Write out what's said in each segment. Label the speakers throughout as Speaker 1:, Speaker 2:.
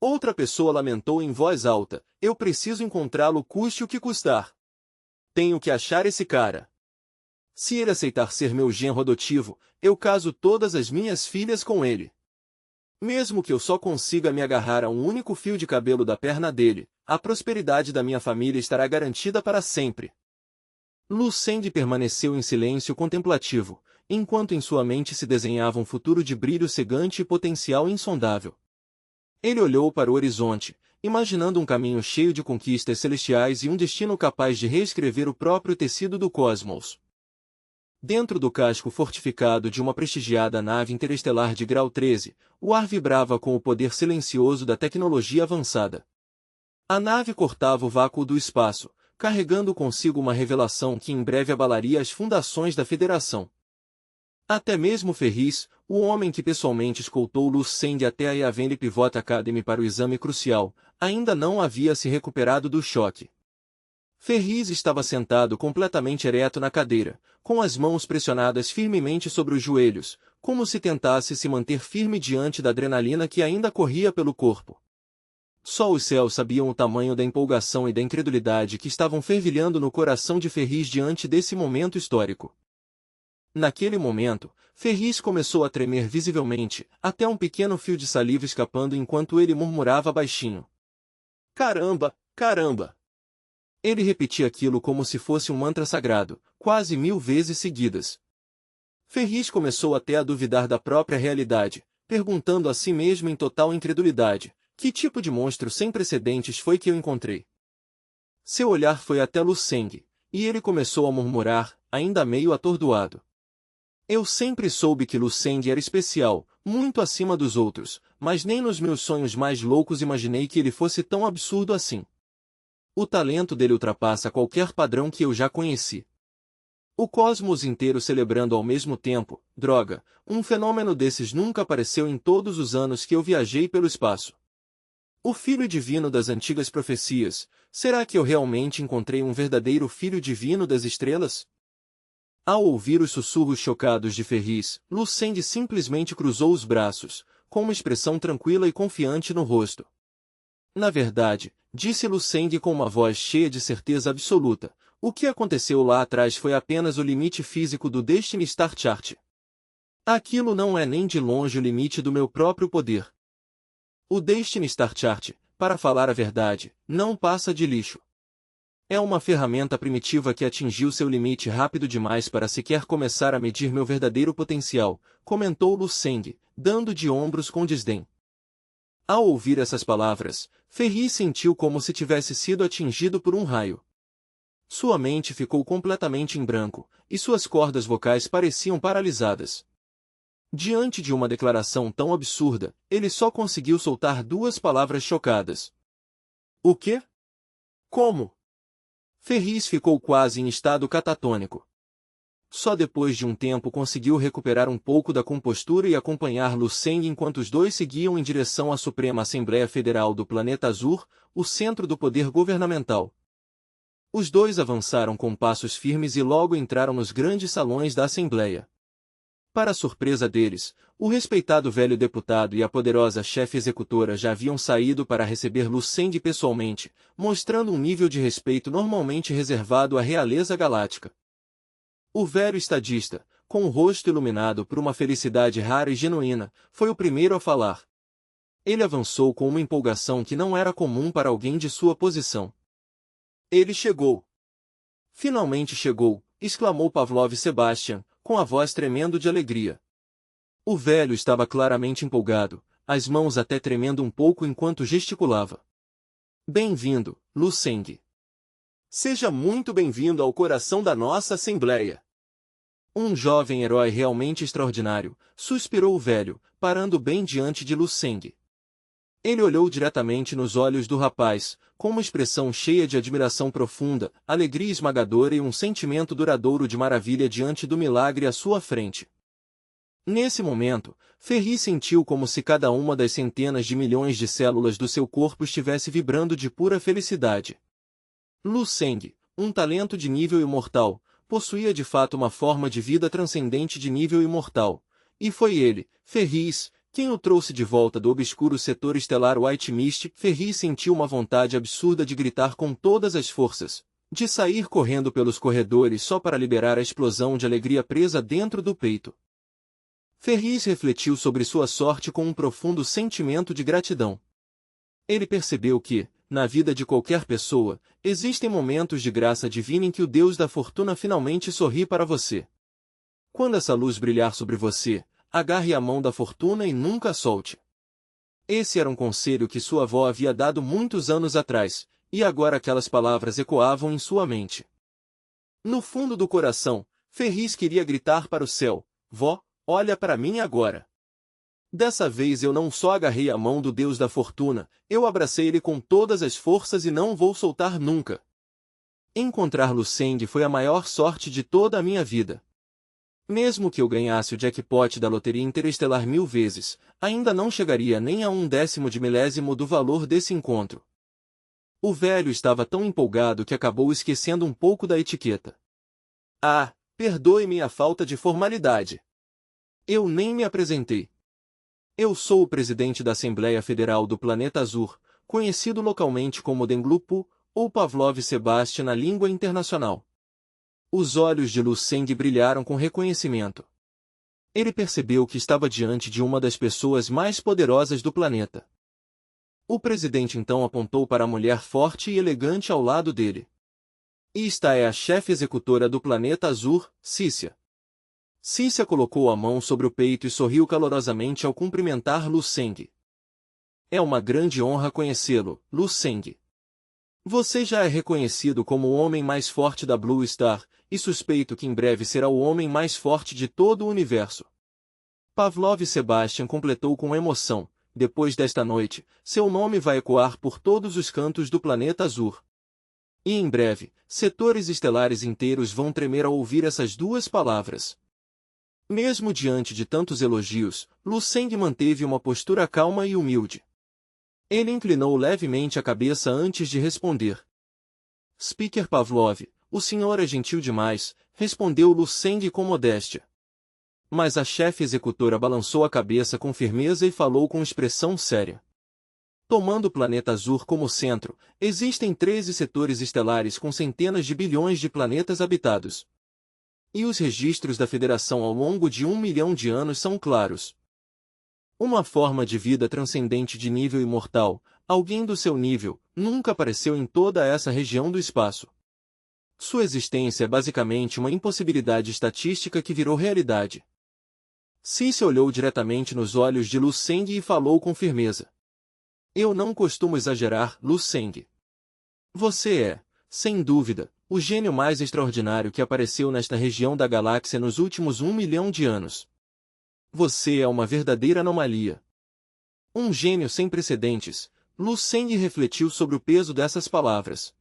Speaker 1: Outra pessoa lamentou em voz alta: eu preciso encontrá-lo custe o que custar. Tenho que achar esse cara. Se ele aceitar ser meu genro adotivo, eu caso todas as minhas filhas com ele. Mesmo que eu só consiga me agarrar a um único fio de cabelo da perna dele, a prosperidade da minha família estará garantida para sempre. Lucende permaneceu em silêncio contemplativo, enquanto em sua mente se desenhava um futuro de brilho cegante e potencial insondável. Ele olhou para o horizonte, imaginando um caminho cheio de conquistas celestiais e um destino capaz de reescrever o próprio tecido do cosmos. Dentro do casco fortificado de uma prestigiada nave interestelar de grau 13, o ar vibrava com o poder silencioso da tecnologia avançada. A nave cortava o vácuo do espaço, carregando consigo uma revelação que em breve abalaria as fundações da Federação. Até mesmo Ferris, o homem que pessoalmente escoltou Lucende até a Yavin Pivot Academy para o exame crucial, ainda não havia se recuperado do choque. Ferris estava sentado completamente ereto na cadeira, com as mãos pressionadas firmemente sobre os joelhos, como se tentasse se manter firme diante da adrenalina que ainda corria pelo corpo. Só os céus sabiam o tamanho da empolgação e da incredulidade que estavam fervilhando no coração de Ferris diante desse momento histórico. Naquele momento, Ferris começou a tremer visivelmente, até um pequeno fio de saliva escapando enquanto ele murmurava baixinho: "Caramba, caramba!" Ele repetia aquilo como se fosse um mantra sagrado, quase 1000 vezes seguidas. Ferris começou até a duvidar da própria realidade, perguntando a si mesmo em total incredulidade: que tipo de monstro sem precedentes foi que eu encontrei? Seu olhar foi até Lucende, e ele começou a murmurar, ainda meio atordoado: eu sempre soube que Lucende era especial, muito acima dos outros, mas nem nos meus sonhos mais loucos imaginei que ele fosse tão absurdo assim. O talento dele ultrapassa qualquer padrão que eu já conheci. O cosmos inteiro celebrando ao mesmo tempo, droga, um fenômeno desses nunca apareceu em todos os anos que eu viajei pelo espaço. O filho divino das antigas profecias, será que eu realmente encontrei um verdadeiro filho divino das estrelas? Ao ouvir os sussurros chocados de Ferris, Lucende simplesmente cruzou os braços, com uma expressão tranquila e confiante no rosto. Na verdade, disse Lucende com uma voz cheia de certeza absoluta, o que aconteceu lá atrás foi apenas o limite físico do Destiny Star Chart. Aquilo não é nem de longe o limite do meu próprio poder. O Destiny Star Chart, para falar a verdade, não passa de lixo. É uma ferramenta primitiva que atingiu seu limite rápido demais para sequer começar a medir meu verdadeiro potencial, comentou Lucende, dando de ombros com desdém. Ao ouvir essas palavras, Ferris sentiu como se tivesse sido atingido por um raio. Sua mente ficou completamente em branco, e suas cordas vocais pareciam paralisadas. Diante de uma declaração tão absurda, ele só conseguiu soltar 2 palavras chocadas. O quê? Como? Ferris ficou quase em estado catatônico. Só depois de um tempo conseguiu recuperar um pouco da compostura e acompanhar Lucende enquanto os dois seguiam em direção à Suprema Assembleia Federal do Planeta Azul, o centro do poder governamental. Os dois avançaram com passos firmes e logo entraram nos grandes salões da Assembleia. Para a surpresa deles, o respeitado velho deputado e a poderosa chefe executora já haviam saído para receber Lucende pessoalmente, mostrando um nível de respeito normalmente reservado à realeza galáctica. O velho estadista, com o rosto iluminado por uma felicidade rara e genuína, foi o primeiro a falar. Ele avançou com uma empolgação que não era comum para alguém de sua posição. Ele chegou. Finalmente chegou, exclamou Pavlov Sebastian, com a voz tremendo de alegria. O velho estava claramente empolgado, as mãos até tremendo um pouco enquanto gesticulava. Bem-vindo, Lucende. Seja muito bem-vindo ao coração da nossa Assembleia. Um jovem herói realmente extraordinário, suspirou o velho, parando bem diante de Lucende. Ele olhou diretamente nos olhos do rapaz, com uma expressão cheia de admiração profunda, alegria esmagadora e um sentimento duradouro de maravilha diante do milagre à sua frente. Nesse momento, Ferris sentiu como se cada uma das centenas de milhões de células do seu corpo estivesse vibrando de pura felicidade. Lucende, um talento de nível imortal, possuía de fato uma forma de vida transcendente de nível imortal, e foi ele, Ferris, Quem o trouxe de volta do obscuro setor estelar White Mist? Ferris sentiu uma vontade absurda de gritar com todas as forças, de sair correndo pelos corredores só para liberar a explosão de alegria presa dentro do peito. Ferris refletiu sobre sua sorte com um profundo sentimento de gratidão. Ele percebeu que, na vida de qualquer pessoa, existem momentos de graça divina em que o Deus da fortuna finalmente sorri para você. Quando essa luz brilhar sobre você, agarre a mão da fortuna e nunca a solte. Esse era um conselho que sua avó havia dado muitos anos atrás, e agora aquelas palavras ecoavam em sua mente. No fundo do coração, Ferris queria gritar para o céu: Vó, olha para mim agora. Dessa vez eu não só agarrei a mão do Deus da fortuna, eu abracei ele com todas as forças e não vou soltar nunca. Encontrar Luceng foi a maior sorte de toda a minha vida. Mesmo que eu ganhasse o jackpot da loteria interestelar 1000 vezes, ainda não chegaria nem a 1/10 de milésimo do valor desse encontro. O velho estava tão empolgado que acabou esquecendo um pouco da etiqueta. Ah, perdoe-me a falta de formalidade. Eu nem me apresentei. Eu sou o presidente da Assembleia Federal do Planeta Azur, conhecido localmente como Denglupu, ou Pavlov Sebastian na língua internacional. Os olhos de Luceng brilharam com reconhecimento. Ele percebeu que estava diante de uma das pessoas mais poderosas do planeta. O presidente então apontou para a mulher forte e elegante ao lado dele. Esta é a chefe executora do Planeta Azur, Cícia. Cícia colocou a mão sobre o peito e sorriu calorosamente ao cumprimentar Luceng. É uma grande honra conhecê-lo, Luceng. Você já é reconhecido como o homem mais forte da Blue Star, e suspeito que em breve será o homem mais forte de todo o universo. Pavlov Sebastian completou com emoção: depois desta noite, seu nome vai ecoar por todos os cantos do planeta Azur. E em breve, setores estelares inteiros vão tremer ao ouvir essas duas palavras. Mesmo diante de tantos elogios, Luceng manteve uma postura calma e humilde. Ele inclinou levemente a cabeça antes de responder. Speaker Pavlov, o senhor é gentil demais, respondeu Luceng com modéstia. Mas a chefe executora balançou a cabeça com firmeza e falou com expressão séria. Tomando o planeta Azur como centro, existem 13 setores estelares com centenas de bilhões de planetas habitados. E os registros da Federação ao longo de 1 milhão de anos são claros. Uma forma de vida transcendente de nível imortal, alguém do seu nível, nunca apareceu em toda essa região do espaço. Sua existência é basicamente uma impossibilidade estatística que virou realidade. Cícia olhou diretamente nos olhos de Luceng e falou com firmeza. Eu não costumo exagerar, Luceng. Você é, sem dúvida, o gênio mais extraordinário que apareceu nesta região da galáxia nos últimos 1 milhão de anos. Você é uma verdadeira anomalia. Um gênio sem precedentes. Luceng refletiu sobre o peso dessas palavras.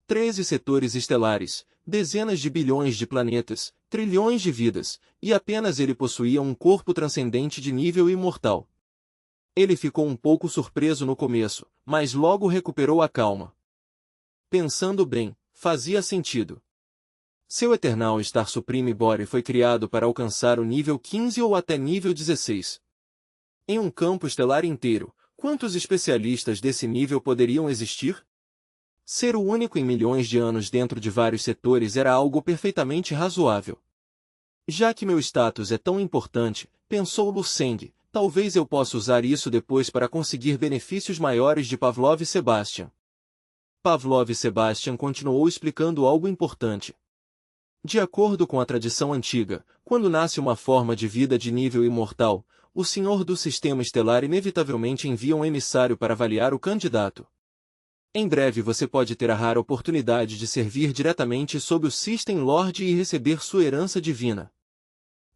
Speaker 1: 13 setores estelares, dezenas de bilhões de planetas, trilhões de vidas, e apenas ele possuía um corpo transcendente de nível imortal. Ele ficou um pouco surpreso no começo, mas logo recuperou a calma. Pensando bem, fazia sentido. Seu Eternal Star Supreme Body foi criado para alcançar o nível 15 ou até nível 16. Em um campo estelar inteiro, quantos especialistas desse nível poderiam existir? Ser o único em milhões de anos dentro de vários setores era algo perfeitamente razoável. Já que meu status é tão importante, pensou Luceng, talvez eu possa usar isso depois para conseguir benefícios maiores de Pavlov Sebastian. Pavlov Sebastian continuou explicando algo importante. De acordo com a tradição antiga, quando nasce uma forma de vida de nível imortal, o Senhor do Sistema Estelar inevitavelmente envia um emissário para avaliar o candidato. Em breve você pode ter a rara oportunidade de servir diretamente sob o System Lord e receber sua herança divina.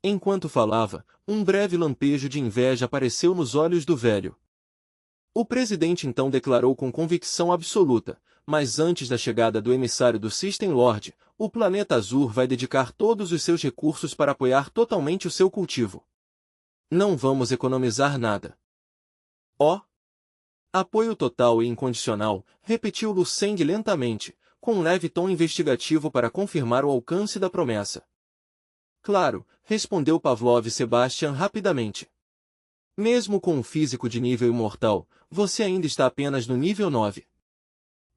Speaker 1: Enquanto falava, um breve lampejo de inveja apareceu nos olhos do velho. O presidente então declarou com convicção absoluta: mas antes da chegada do emissário do System Lord, o planeta Azur vai dedicar todos os seus recursos para apoiar totalmente o seu cultivo. Não vamos economizar nada. Oh! Apoio total e incondicional, repetiu Luceng lentamente, com um leve tom investigativo para confirmar o alcance da promessa. Claro, respondeu Pavlov Sebastian rapidamente. Mesmo com um físico de nível imortal, você ainda está apenas no nível 9.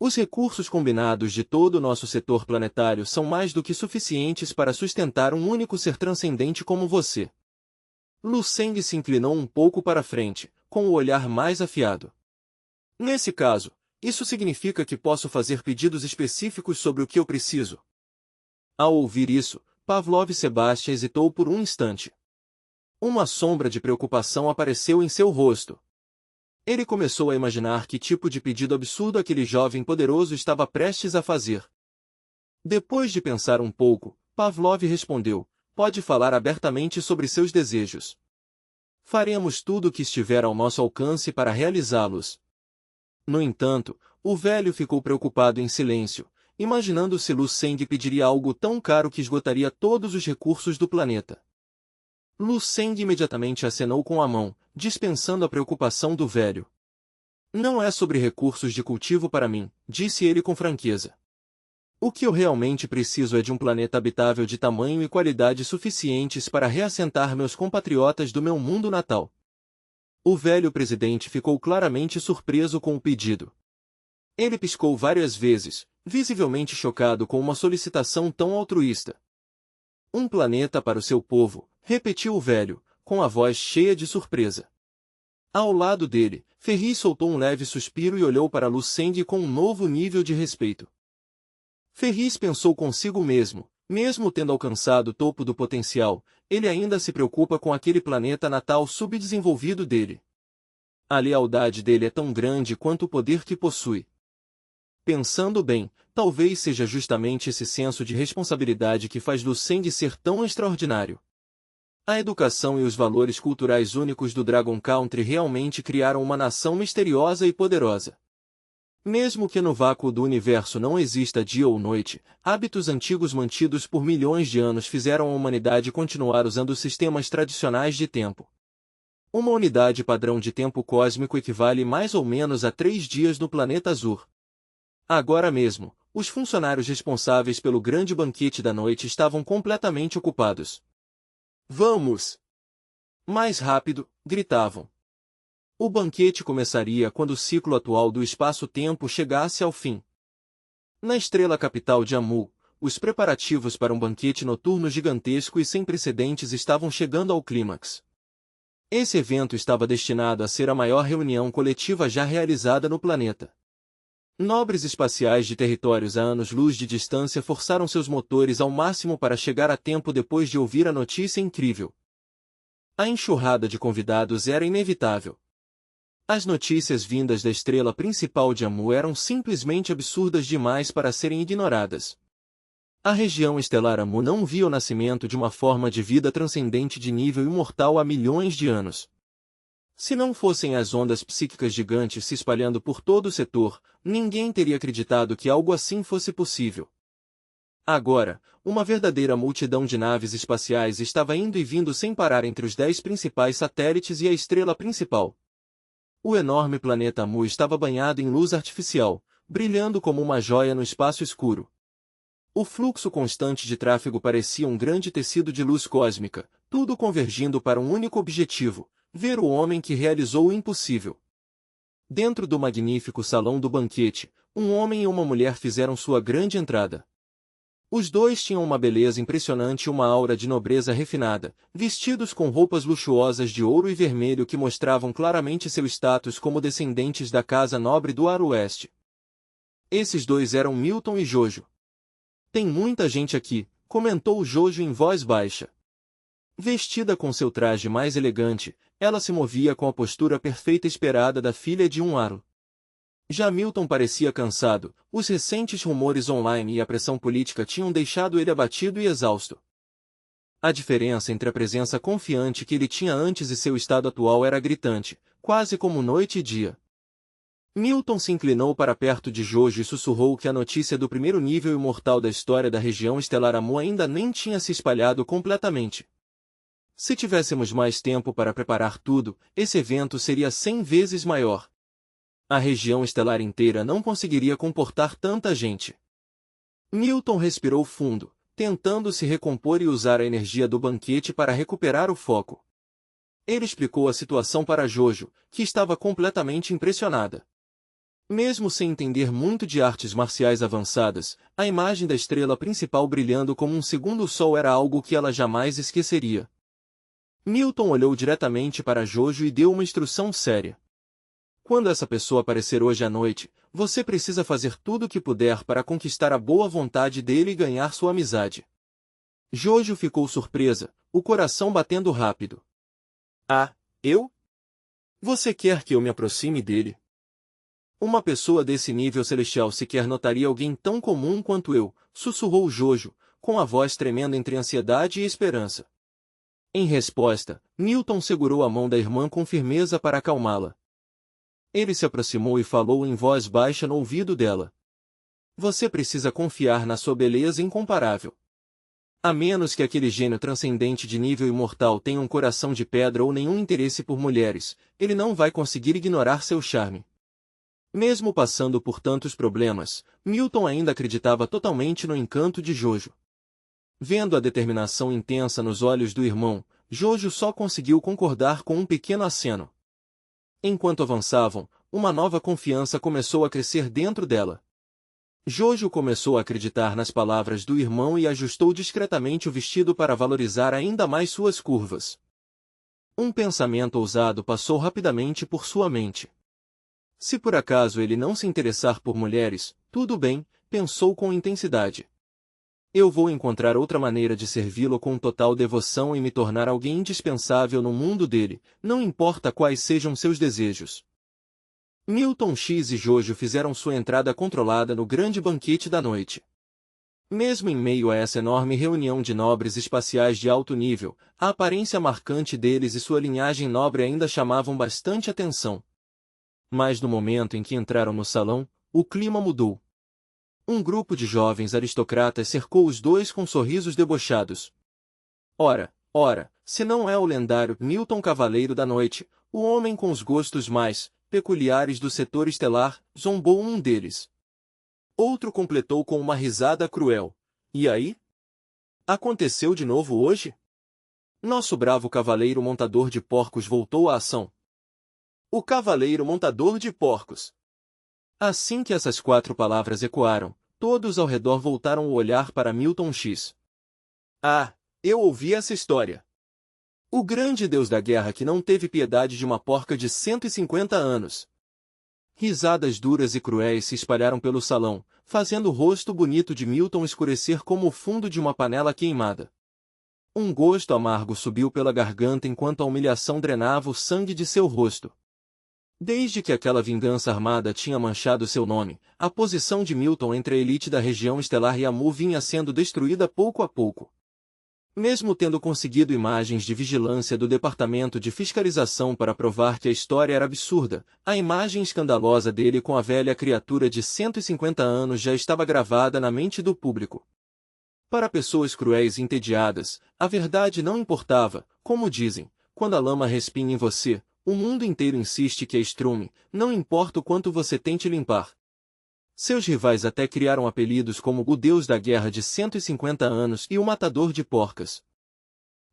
Speaker 1: Os recursos combinados de todo o nosso setor planetário são mais do que suficientes para sustentar um único ser transcendente como você. Lu Seng se inclinou um pouco para frente, com o olhar mais afiado. Nesse caso, isso significa que posso fazer pedidos específicos sobre o que eu preciso. Ao ouvir isso, Pavlov Sebastian hesitou por um instante. Uma sombra de preocupação apareceu em seu rosto. Ele começou a imaginar que tipo de pedido absurdo aquele jovem poderoso estava prestes a fazer. Depois de pensar um pouco, Pavlov respondeu: pode falar abertamente sobre seus desejos. Faremos tudo o que estiver ao nosso alcance para realizá-los. No entanto, o velho ficou preocupado em silêncio, imaginando se Lu Seng pediria algo tão caro que esgotaria todos os recursos do planeta. Lu Seng imediatamente acenou com a mão, dispensando a preocupação do velho. Não é sobre recursos de cultivo para mim, disse ele com franqueza. O que eu realmente preciso é de um planeta habitável de tamanho e qualidade suficientes para reassentar meus compatriotas do meu mundo natal. O velho presidente ficou claramente surpreso com o pedido. Ele piscou várias vezes, visivelmente chocado com uma solicitação tão altruísta. Um planeta para o seu povo, repetiu o velho, com a voz cheia de surpresa. Ao lado dele, Ferris soltou um leve suspiro e olhou para Lu Seng com um novo nível de respeito. Ferris pensou consigo mesmo tendo alcançado o topo do potencial, ele ainda se preocupa com aquele planeta natal subdesenvolvido dele. A lealdade dele é tão grande quanto o poder que possui. Pensando bem, talvez seja justamente esse senso de responsabilidade que faz Lu Seng ser tão extraordinário. A educação e os valores culturais únicos do Dragon Country realmente criaram uma nação misteriosa e poderosa. Mesmo que no vácuo do universo não exista dia ou noite, hábitos antigos mantidos por milhões de anos fizeram a humanidade continuar usando sistemas tradicionais de tempo. Uma unidade padrão de tempo cósmico equivale mais ou menos a 3 dias no planeta Azur. Agora mesmo, os funcionários responsáveis pelo grande banquete da noite estavam completamente ocupados. Vamos! Mais rápido, gritavam. O banquete começaria quando o ciclo atual do espaço-tempo chegasse ao fim. Na estrela capital de Amu, os preparativos para um banquete noturno gigantesco e sem precedentes estavam chegando ao clímax. Esse evento estava destinado a ser a maior reunião coletiva já realizada no planeta. Nobres espaciais de territórios a anos-luz de distância forçaram seus motores ao máximo para chegar a tempo depois de ouvir a notícia incrível. A enxurrada de convidados era inevitável. As notícias vindas da estrela principal de Amu eram simplesmente absurdas demais para serem ignoradas. A região estelar Amu não via o nascimento de uma forma de vida transcendente de nível imortal há milhões de anos. Se não fossem as ondas psíquicas gigantes se espalhando por todo o setor, ninguém teria acreditado que algo assim fosse possível. Agora, uma verdadeira multidão de naves espaciais estava indo e vindo sem parar entre os 10 principais satélites e a estrela principal. O enorme planeta Mu estava banhado em luz artificial, brilhando como uma joia no espaço escuro. O fluxo constante de tráfego parecia um grande tecido de luz cósmica, tudo convergindo para um único objetivo: ver o homem que realizou o impossível. Dentro do magnífico salão do banquete, um homem e uma mulher fizeram sua grande entrada. Os dois tinham uma beleza impressionante e uma aura de nobreza refinada, vestidos com roupas luxuosas de ouro e vermelho que mostravam claramente seu status como descendentes da casa nobre do Ar-Oeste. Esses dois eram Milton e Jojo. Tem muita gente aqui, comentou Jojo em voz baixa. Vestida com seu traje mais elegante, ela se movia com a postura perfeita esperada da filha de um Aro. Já Milton parecia cansado, os recentes rumores online e a pressão política tinham deixado ele abatido e exausto. A diferença entre a presença confiante que ele tinha antes e seu estado atual era gritante, quase como noite e dia. Milton se inclinou para perto de Jojo e sussurrou que a notícia do primeiro nível imortal da história da região estelar Amu ainda nem tinha se espalhado completamente. Se tivéssemos mais tempo para preparar tudo, esse evento seria 100 vezes maior. A região estelar inteira não conseguiria comportar tanta gente. Milton respirou fundo, tentando se recompor e usar a energia do banquete para recuperar o foco. Ele explicou a situação para Jojo, que estava completamente impressionada. Mesmo sem entender muito de artes marciais avançadas, a imagem da estrela principal brilhando como um segundo sol era algo que ela jamais esqueceria. Milton olhou diretamente para Jojo e deu uma instrução séria. Quando essa pessoa aparecer hoje à noite, você precisa fazer tudo o que puder para conquistar a boa vontade dele e ganhar sua amizade. Jojo ficou surpresa, o coração batendo rápido. Ah, eu? Você quer que eu me aproxime dele? Uma pessoa desse nível celestial sequer notaria alguém tão comum quanto eu, sussurrou Jojo, com a voz tremendo entre ansiedade e esperança. Em resposta, Milton segurou a mão da irmã com firmeza para acalmá-la. Ele se aproximou e falou em voz baixa no ouvido dela. Você precisa confiar na sua beleza incomparável. A menos que aquele gênio transcendente de nível imortal tenha um coração de pedra ou nenhum interesse por mulheres, ele não vai conseguir ignorar seu charme. Mesmo passando por tantos problemas, Milton ainda acreditava totalmente no encanto de Jojo. Vendo a determinação intensa nos olhos do irmão, Jojo só conseguiu concordar com um pequeno aceno. Enquanto avançavam, uma nova confiança começou a crescer dentro dela. Jojo começou a acreditar nas palavras do irmão e ajustou discretamente o vestido para valorizar ainda mais suas curvas. Um pensamento ousado passou rapidamente por sua mente. Se por acaso ele não se interessar por mulheres, tudo bem, pensou com intensidade. Eu vou encontrar outra maneira de servi-lo com total devoção e me tornar alguém indispensável no mundo dele, não importa quais sejam seus desejos. Milton X e Jojo fizeram sua entrada controlada no grande banquete da noite. Mesmo em meio a essa enorme reunião de nobres espaciais de alto nível, a aparência marcante deles e sua linhagem nobre ainda chamavam bastante atenção. Mas no momento em que entraram no salão, o clima mudou. Um grupo de jovens aristocratas cercou os dois com sorrisos debochados. Ora, se não é o lendário Milton Cavaleiro da Noite, o homem com os gostos mais peculiares do setor estelar, zombou um deles. Outro completou com uma risada cruel. E aí? Aconteceu de novo hoje? Nosso bravo cavaleiro montador de porcos voltou à ação. O cavaleiro montador de porcos. Assim que essas 4 palavras ecoaram, todos ao redor voltaram o olhar para Milton X. Ah, eu ouvi essa história. O grande deus da guerra que não teve piedade de uma porca de 150 anos. Risadas duras e cruéis se espalharam pelo salão, fazendo o rosto bonito de Milton escurecer como o fundo de uma panela queimada. Um gosto amargo subiu pela garganta enquanto a humilhação drenava o sangue de seu rosto. Desde que aquela vingança armada tinha manchado seu nome, a posição de Milton entre a elite da região estelar e Amu vinha sendo destruída pouco a pouco. Mesmo tendo conseguido imagens de vigilância do Departamento de Fiscalização para provar que a história era absurda, a imagem escandalosa dele com a velha criatura de 150 anos já estava gravada na mente do público. Para pessoas cruéis e entediadas, a verdade não importava, como dizem, quando a lama respinga em você, o mundo inteiro insiste que a estrume, não importa o quanto você tente limpar. Seus rivais até criaram apelidos como o Deus da Guerra de 150 anos e o Matador de Porcas.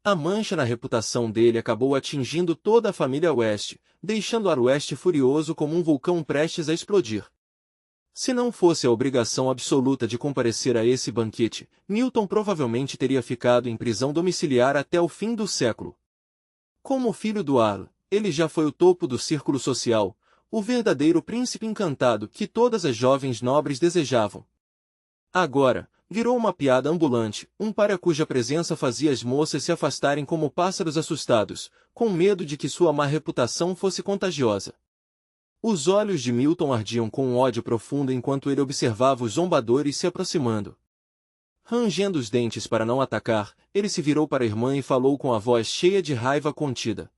Speaker 1: A mancha na reputação dele acabou atingindo toda a família West, deixando Aroeste furioso como um vulcão prestes a explodir. Se não fosse a obrigação absoluta de comparecer a esse banquete, Milton provavelmente teria ficado em prisão domiciliar até o fim do século. Como filho do Arl, ele já foi o topo do círculo social, o verdadeiro príncipe encantado que todas as jovens nobres desejavam. Agora, virou uma piada ambulante, um para cuja presença fazia as moças se afastarem como pássaros assustados, com medo de que sua má reputação fosse contagiosa. Os olhos de Milton ardiam com um ódio profundo enquanto ele observava os zombadores se aproximando. Rangendo os dentes para não atacar, ele se virou para a irmã e falou com a voz cheia de raiva contida.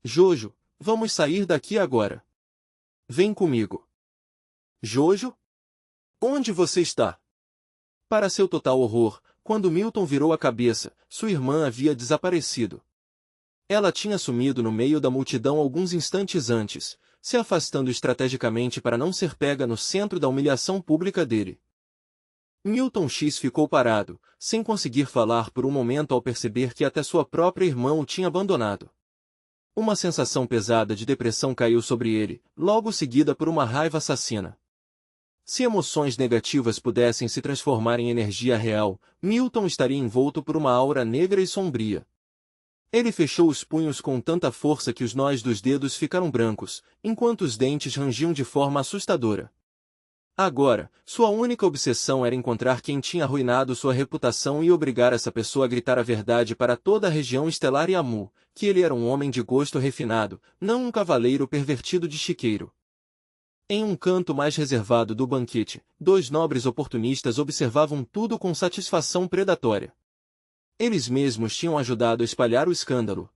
Speaker 1: Jojo, vamos sair daqui agora. Vem comigo. Jojo? Onde você está? Para seu total horror, quando Milton virou a cabeça, sua irmã havia desaparecido. Ela tinha sumido no meio da multidão alguns instantes antes, se afastando estrategicamente para não ser pega no centro da humilhação pública dele. Milton X ficou parado, sem conseguir falar por um momento ao perceber que até sua própria irmã o tinha abandonado. Uma sensação pesada de depressão caiu sobre ele, logo seguida por uma raiva assassina. Se emoções negativas pudessem se transformar em energia real, Milton estaria envolto por uma aura negra e sombria. Ele fechou os punhos com tanta força que os nós dos dedos ficaram brancos, enquanto os dentes rangiam de forma assustadora. Agora, sua única obsessão era encontrar quem tinha arruinado sua reputação e obrigar essa pessoa a gritar a verdade para toda a região estelar e Amu, que ele era um homem de gosto refinado, não um cavaleiro pervertido de chiqueiro. Em um canto mais reservado do banquete, dois nobres oportunistas observavam tudo com satisfação predatória. Eles mesmos tinham ajudado a espalhar o escândalo.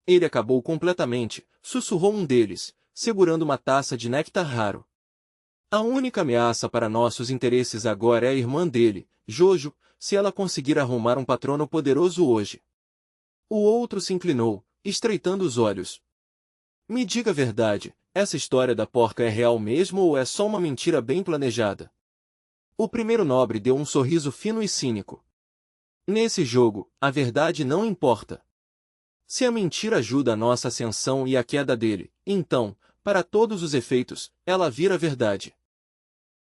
Speaker 1: Ele acabou completamente, sussurrou um deles, segurando uma taça de néctar raro. A única ameaça para nossos interesses agora é a irmã dele, Jojo, se ela conseguir arrumar um patrono poderoso hoje. O outro se inclinou, estreitando os olhos. Me diga a verdade, essa história da porca é real mesmo ou é só uma mentira bem planejada? O primeiro nobre deu um sorriso fino e cínico. Nesse jogo, a verdade não importa. Se a mentira ajuda a nossa ascensão e a queda dele, então, para todos os efeitos, ela vira verdade.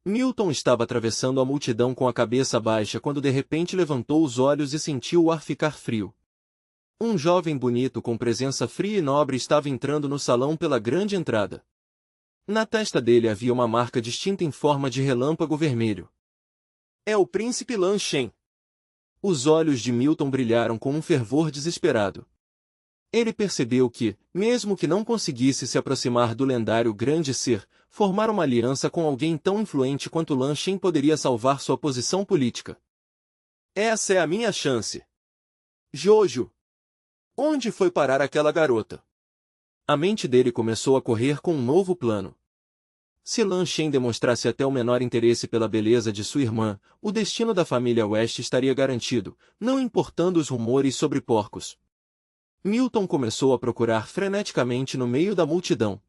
Speaker 1: Milton estava atravessando a multidão com a cabeça baixa quando de repente levantou os olhos e sentiu o ar ficar frio. Um jovem bonito com presença fria e nobre estava entrando no salão pela grande entrada. Na testa dele havia uma marca distinta em forma de relâmpago vermelho. É o príncipe Lan Shen. Os olhos de Milton brilharam com um fervor desesperado. Ele percebeu que, mesmo que não conseguisse se aproximar do lendário grande ser, formar uma aliança com alguém tão influente quanto Lan Shen poderia salvar sua posição política. Essa é a minha chance. Jojo! Onde foi parar aquela garota? A mente dele começou a correr com um novo plano. Se Lan Shen demonstrasse até o menor interesse pela beleza de sua irmã, o destino da família West estaria garantido, não importando os rumores sobre porcos. Milton começou a procurar freneticamente no meio da multidão.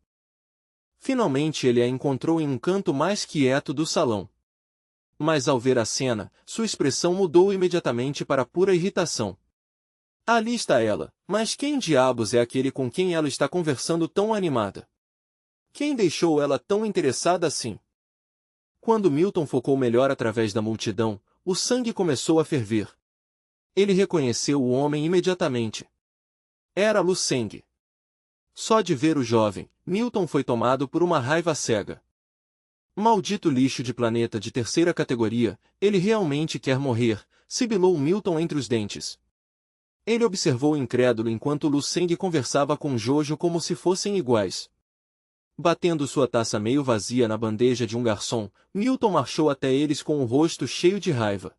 Speaker 1: Finalmente ele a encontrou em um canto mais quieto do salão. Mas ao ver a cena, sua expressão mudou imediatamente para pura irritação. Ali está ela, mas quem diabos é aquele com quem ela está conversando tão animada? Quem deixou ela tão interessada assim? Quando Milton focou melhor através da multidão, o sangue começou a ferver. Ele reconheceu o homem imediatamente. Era Lu Seng. Só de ver o jovem, Milton foi tomado por uma raiva cega. Maldito lixo de planeta de terceira categoria, ele realmente quer morrer, sibilou Milton entre os dentes. Ele observou incrédulo enquanto Lu Seng conversava com Jojo como se fossem iguais. Batendo sua taça meio vazia na bandeja de um garçom, Milton marchou até eles com o rosto cheio de raiva.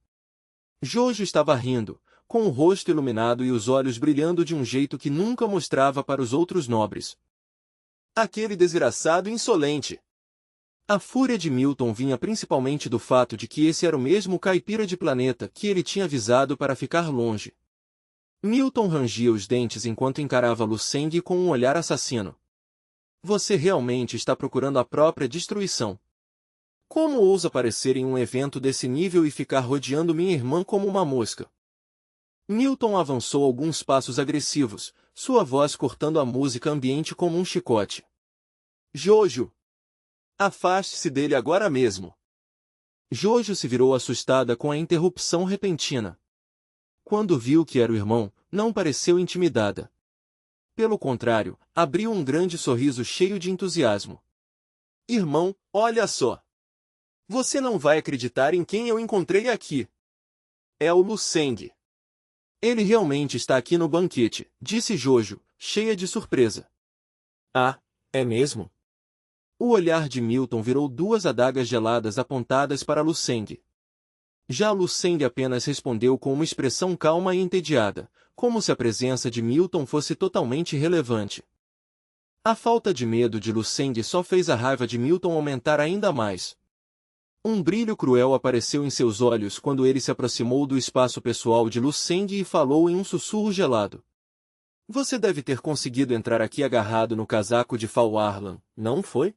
Speaker 1: Jojo estava rindo, com o rosto iluminado e os olhos brilhando de um jeito que nunca mostrava para os outros nobres. Aquele desgraçado insolente! A fúria de Milton vinha principalmente do fato de que esse era o mesmo caipira de planeta que ele tinha avisado para ficar longe. Milton rangia os dentes enquanto encarava Lu Seng com um olhar assassino. Você realmente está procurando a própria destruição. Como ousa aparecer em um evento desse nível e ficar rodeando minha irmã como uma mosca? Milton avançou alguns passos agressivos, sua voz cortando a música ambiente como um chicote. Jojo! Afaste-se dele agora mesmo! Jojo se virou assustada com a interrupção repentina. Quando viu que era o irmão, não pareceu intimidada. Pelo contrário, abriu um grande sorriso cheio de entusiasmo. Irmão, olha só! Você não vai acreditar em quem eu encontrei aqui. É o Lu Seng. Ele realmente está aqui no banquete, disse Jojo, cheia de surpresa. Ah, é mesmo? O olhar de Milton virou duas adagas geladas apontadas para Lu Seng. Já Lu Seng apenas respondeu com uma expressão calma e entediada, como se a presença de Milton fosse totalmente irrelevante. A falta de medo de Lu Seng só fez a raiva de Milton aumentar ainda mais. Um brilho cruel apareceu em seus olhos quando ele se aproximou do espaço pessoal de Lu Seng e falou em um sussurro gelado. Você deve ter conseguido entrar aqui agarrado no casaco de Fal Arlan, não foi?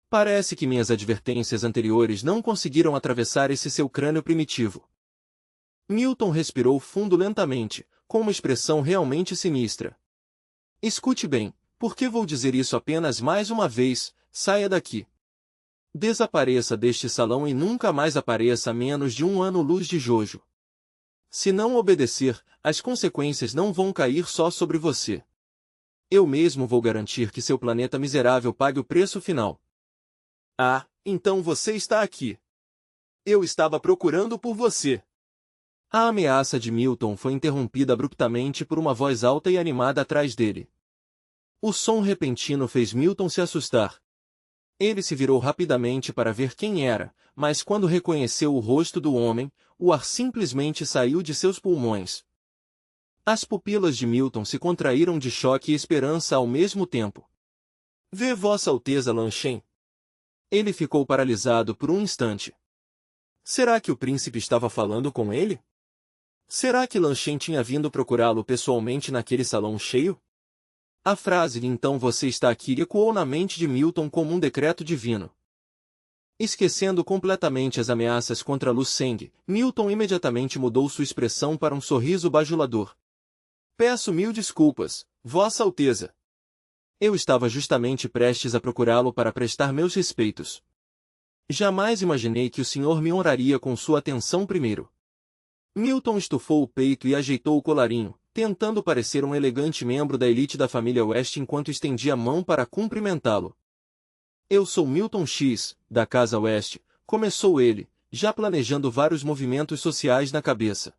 Speaker 1: Parece que minhas advertências anteriores não conseguiram atravessar esse seu crânio primitivo. Milton respirou fundo lentamente, com uma expressão realmente sinistra. Escute bem, porque vou dizer isso apenas mais uma vez, saia daqui. Desapareça deste salão e nunca mais apareça a menos de 1 ano-luz de Jojo. Se não obedecer, as consequências não vão cair só sobre você. Eu mesmo vou garantir que seu planeta miserável pague o preço final. Ah, então você está aqui. Eu estava procurando por você. A ameaça de Milton foi interrompida abruptamente por uma voz alta e animada atrás dele. O som repentino fez Milton se assustar. Ele se virou rapidamente para ver quem era, mas quando reconheceu o rosto do homem, o ar simplesmente saiu de seus pulmões. As pupilas de Milton se contraíram de choque e esperança ao mesmo tempo. Vê Vossa Alteza Lan Shen. Ele ficou paralisado por um instante. Será que o príncipe estava falando com ele? Será que Lan Shen tinha vindo procurá-lo pessoalmente naquele salão cheio? A frase "então você está aqui" ecoou na mente de Milton como um decreto divino. Esquecendo completamente as ameaças contra Lu Seng, Milton imediatamente mudou sua expressão para um sorriso bajulador. Peço mil desculpas, Vossa Alteza. Eu estava justamente prestes a procurá-lo para prestar meus respeitos. Jamais imaginei que o senhor me honraria com sua atenção primeiro. Milton estufou o peito e ajeitou o colarinho, tentando parecer um elegante membro da elite da família West enquanto estendia a mão para cumprimentá-lo. Eu sou Milton X, da Casa West, começou ele, já planejando vários movimentos sociais na cabeça.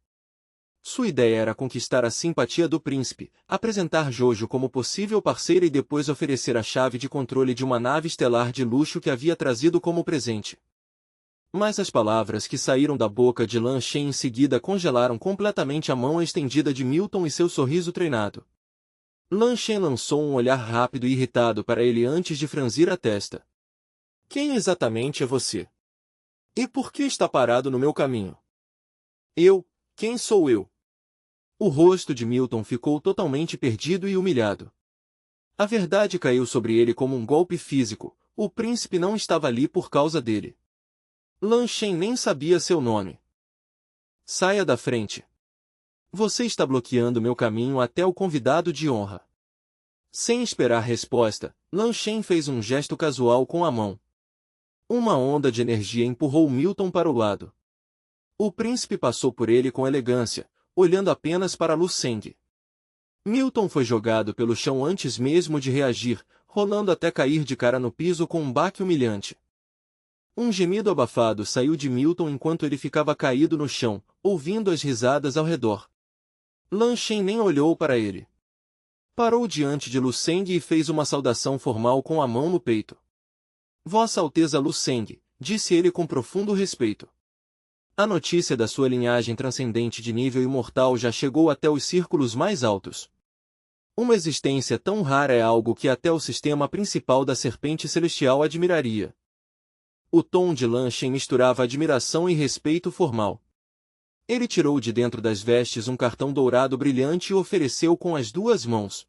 Speaker 1: Sua ideia era conquistar a simpatia do príncipe, apresentar Jojo como possível parceira e depois oferecer a chave de controle de uma nave estelar de luxo que havia trazido como presente. Mas as palavras que saíram da boca de Lan Shen em seguida congelaram completamente a mão estendida de Milton e seu sorriso treinado. Lan Shen lançou um olhar rápido e irritado para ele antes de franzir a testa. Quem exatamente é você? E por que está parado no meu caminho? Quem sou eu? O rosto de Milton ficou totalmente perdido e humilhado. A verdade caiu sobre ele como um golpe físico, o príncipe não estava ali por causa dele. Lan Shen nem sabia seu nome. Saia da frente. Você está bloqueando meu caminho até o convidado de honra. Sem esperar resposta, Lan Shen fez um gesto casual com a mão. Uma onda de energia empurrou Milton para o lado. O príncipe passou por ele com elegância, olhando apenas para Lu Seng. Milton foi jogado pelo chão antes mesmo de reagir, rolando até cair de cara no piso com um baque humilhante. Um gemido abafado saiu de Milton enquanto ele ficava caído no chão, ouvindo as risadas ao redor. Lan Shen nem olhou para ele. Parou diante de Lu Seng e fez uma saudação formal com a mão no peito. Vossa Alteza Lu Seng, disse ele com profundo respeito. A notícia da sua linhagem transcendente de nível imortal já chegou até os círculos mais altos. Uma existência tão rara é algo que até o sistema principal da Serpente Celestial admiraria. O tom de Lan Shen misturava admiração e respeito formal. Ele tirou de dentro das vestes um cartão dourado brilhante e ofereceu com as duas mãos.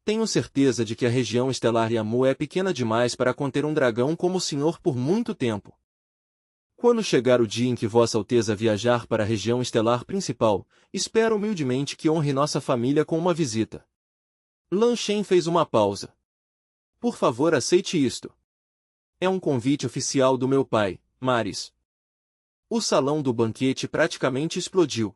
Speaker 1: Tenho certeza de que a região estelar Yamu é pequena demais para conter um dragão como o senhor por muito tempo. Quando chegar o dia em que Vossa Alteza viajar para a região estelar principal, espero humildemente que honre nossa família com uma visita. Lan Shen fez uma pausa. Por favor, aceite isto. É um convite oficial do meu pai, Maris. O salão do banquete praticamente explodiu.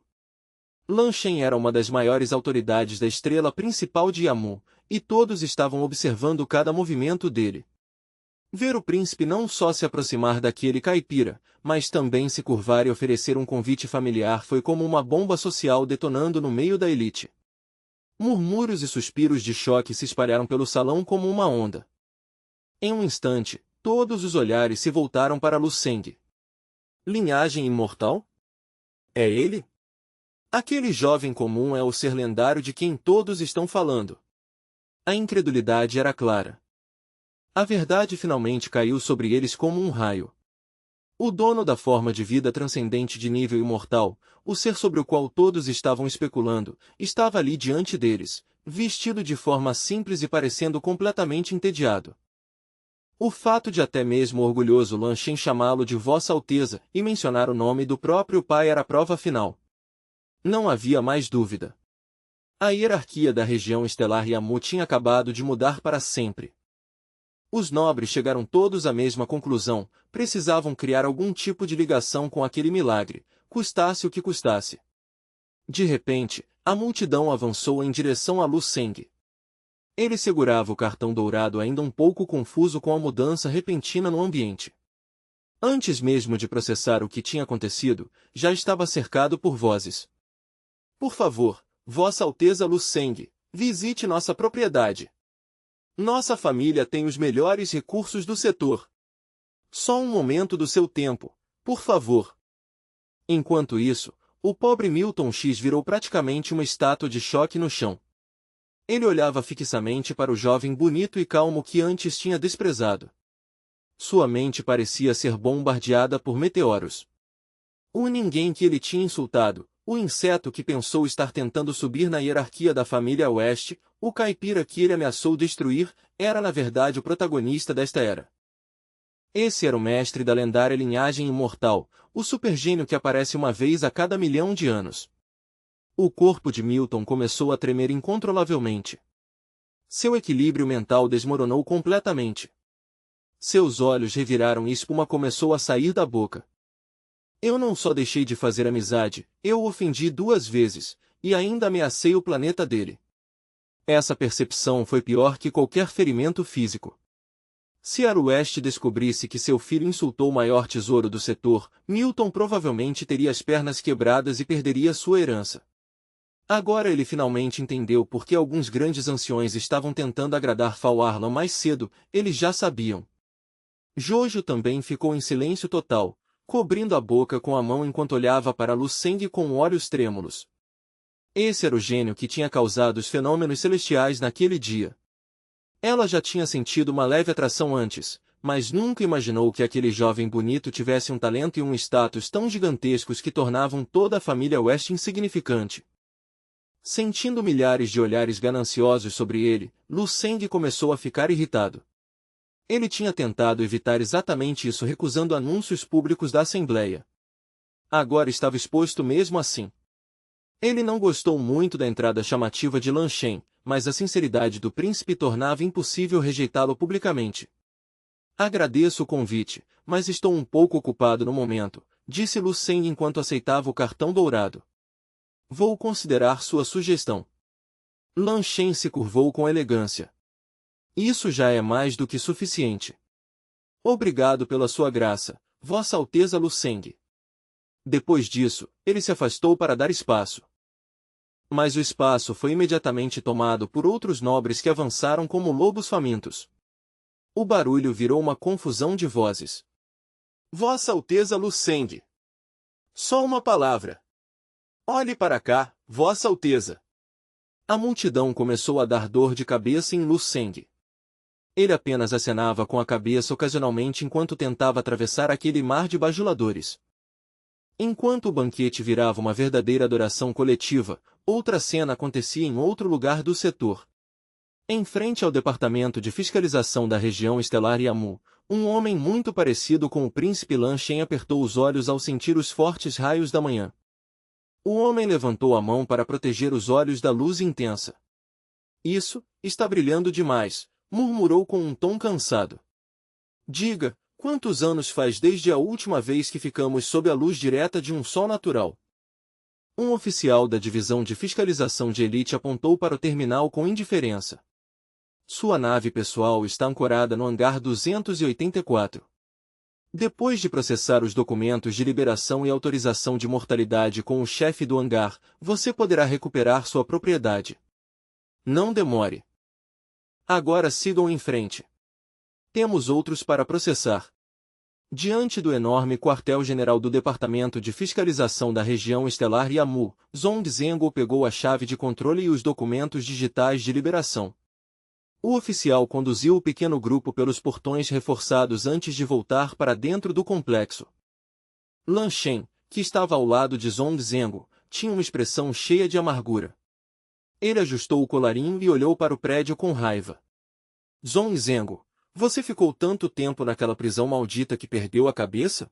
Speaker 1: Lan Shen era uma das maiores autoridades da estrela principal de Yamu, e todos estavam observando cada movimento dele. Ver o príncipe não só se aproximar daquele caipira, mas também se curvar e oferecer um convite familiar foi como uma bomba social detonando no meio da elite. Murmúrios e suspiros de choque se espalharam pelo salão como uma onda. Em um instante, todos os olhares se voltaram para Lu Seng. Linhagem imortal? É ele? Aquele jovem comum é o ser lendário de quem todos estão falando. A incredulidade era clara. A verdade finalmente caiu sobre eles como um raio. O dono da forma de vida transcendente de nível imortal, o ser sobre o qual todos estavam especulando, estava ali diante deles, vestido de forma simples e parecendo completamente entediado. O fato de até mesmo o orgulhoso Lan Shen chamá-lo de Vossa Alteza e mencionar o nome do próprio pai era a prova final. Não havia mais dúvida. A hierarquia da região estelar Yamu tinha acabado de mudar para sempre. Os nobres chegaram todos à mesma conclusão: precisavam criar algum tipo de ligação com aquele milagre, custasse o que custasse. De repente, a multidão avançou em direção a Lu Seng. Ele segurava o cartão dourado ainda um pouco confuso com a mudança repentina no ambiente. Antes mesmo de processar o que tinha acontecido, já estava cercado por vozes. Por favor, Vossa Alteza Lu Seng, visite nossa propriedade. Nossa família tem os melhores recursos do setor. Só um momento do seu tempo, por favor. Enquanto isso, o pobre Milton X virou praticamente uma estátua de choque no chão. Ele olhava fixamente para o jovem bonito e calmo que antes tinha desprezado. Sua mente parecia ser bombardeada por meteoros. O ninguém que ele tinha insultado, o inseto que pensou estar tentando subir na hierarquia da família West, o caipira que ele ameaçou destruir, era na verdade o protagonista desta era. Esse era o mestre da lendária linhagem imortal, o supergênio que aparece uma vez a cada 1.000.000 de anos. O corpo de Milton começou a tremer incontrolavelmente. Seu equilíbrio mental desmoronou completamente. Seus olhos reviraram e espuma começou a sair da boca. Eu não só deixei de fazer amizade, eu o ofendi 2 vezes, e ainda ameacei o planeta dele. Essa percepção foi pior que qualquer ferimento físico. Se Ar West descobrisse que seu filho insultou o maior tesouro do setor, Milton provavelmente teria as pernas quebradas e perderia sua herança. Agora ele finalmente entendeu por que alguns grandes anciões estavam tentando agradar Fal Arlan mais cedo, eles já sabiam. Jojo também ficou em silêncio total, cobrindo a boca com a mão enquanto olhava para Lu Seng com olhos trêmulos. Esse era o gênio que tinha causado os fenômenos celestiais naquele dia. Ela já tinha sentido uma leve atração antes, mas nunca imaginou que aquele jovem bonito tivesse um talento e um status tão gigantescos que tornavam toda a família West insignificante. Sentindo milhares de olhares gananciosos sobre ele, Lu Seng começou a ficar irritado. Ele tinha tentado evitar exatamente isso recusando anúncios públicos da Assembleia. Agora estava exposto mesmo assim. Ele não gostou muito da entrada chamativa de Lan Shen, mas a sinceridade do príncipe tornava impossível rejeitá-lo publicamente. Agradeço o convite, mas estou um pouco ocupado no momento, disse Lu Seng enquanto aceitava o cartão dourado. Vou considerar sua sugestão. Lan Shen se curvou com elegância. Isso já é mais do que suficiente. Obrigado pela sua graça, Vossa Alteza Lu Seng. Depois disso, ele se afastou para dar espaço. Mas o espaço foi imediatamente tomado por outros nobres que avançaram como lobos famintos. O barulho virou uma confusão de vozes. Vossa Alteza Lu Seng. Só uma palavra. Olhe para cá, Vossa Alteza. A multidão começou a dar dor de cabeça em Lu Seng. Ele apenas acenava com a cabeça ocasionalmente enquanto tentava atravessar aquele mar de bajuladores. Enquanto o banquete virava uma verdadeira adoração coletiva, outra cena acontecia em outro lugar do setor. Em frente ao departamento de fiscalização da região estelar Yamu, um homem muito parecido com o príncipe Lan Shen apertou os olhos ao sentir os fortes raios da manhã. O homem levantou a mão para proteger os olhos da luz intensa. Isso, está brilhando demais, murmurou com um tom cansado. Diga, quantos anos faz desde a última vez que ficamos sob a luz direta de um sol natural? Um oficial da divisão de fiscalização de elite apontou para o terminal com indiferença. Sua nave pessoal está ancorada no hangar 284. Depois de processar os documentos de liberação e autorização de mortalidade com o chefe do hangar, você poderá recuperar sua propriedade. Não demore. Agora sigam em frente. Temos outros para processar. Diante do enorme quartel-general do Departamento de Fiscalização da região estelar Yamu, Zhong Zhengo pegou a chave de controle e os documentos digitais de liberação. O oficial conduziu o pequeno grupo pelos portões reforçados antes de voltar para dentro do complexo. Lan Shen, que estava ao lado de Zhong Zhengo, tinha uma expressão cheia de amargura. Ele ajustou o colarinho e olhou para o prédio com raiva. Zhong Zhengo, você ficou tanto tempo naquela prisão maldita que perdeu a cabeça?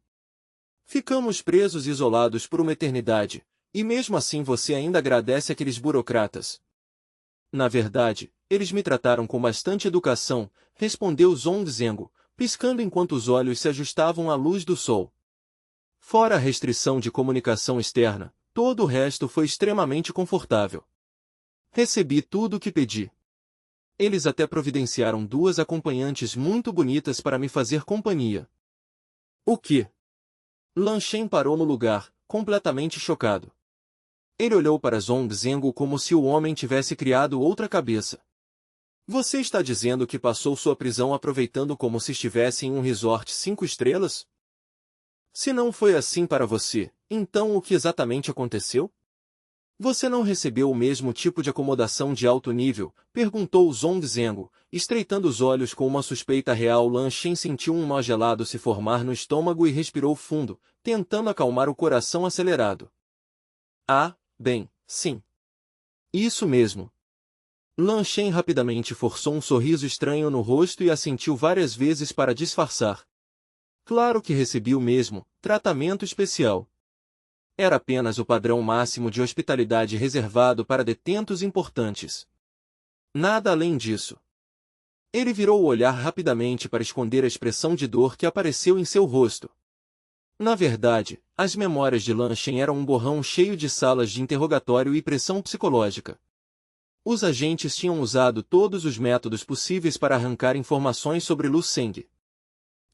Speaker 1: Ficamos presos e isolados por uma eternidade, e mesmo assim você ainda agradece aqueles burocratas. Na verdade, eles me trataram com bastante educação, respondeu Zhong Zhengo, piscando enquanto os olhos se ajustavam à luz do sol. Fora a restrição de comunicação externa, todo o resto foi extremamente confortável. Recebi tudo o que pedi. Eles até providenciaram 2 acompanhantes muito bonitas para me fazer companhia. O quê? Lan Shen parou no lugar, completamente chocado. Ele olhou para Zhong Zhengo como se o homem tivesse criado outra cabeça. Você está dizendo que passou sua prisão aproveitando como se estivesse em um resort 5 estrelas? Se não foi assim para você, então o que exatamente aconteceu? Você não recebeu o mesmo tipo de acomodação de alto nível? Perguntou Zhong Zhengo, estreitando os olhos com uma suspeita real. Lan Shen sentiu um nó gelado se formar no estômago e respirou fundo, tentando acalmar o coração acelerado. Ah, bem, sim. Isso mesmo. Lan Shen rapidamente forçou um sorriso estranho no rosto e assentiu várias vezes para disfarçar. Claro que recebi o mesmo, tratamento especial. Era apenas o padrão máximo de hospitalidade reservado para detentos importantes. Nada além disso. Ele virou o olhar rapidamente para esconder a expressão de dor que apareceu em seu rosto. Na verdade, as memórias de Lan Shen eram um borrão cheio de salas de interrogatório e pressão psicológica. Os agentes tinham usado todos os métodos possíveis para arrancar informações sobre Lu Seng.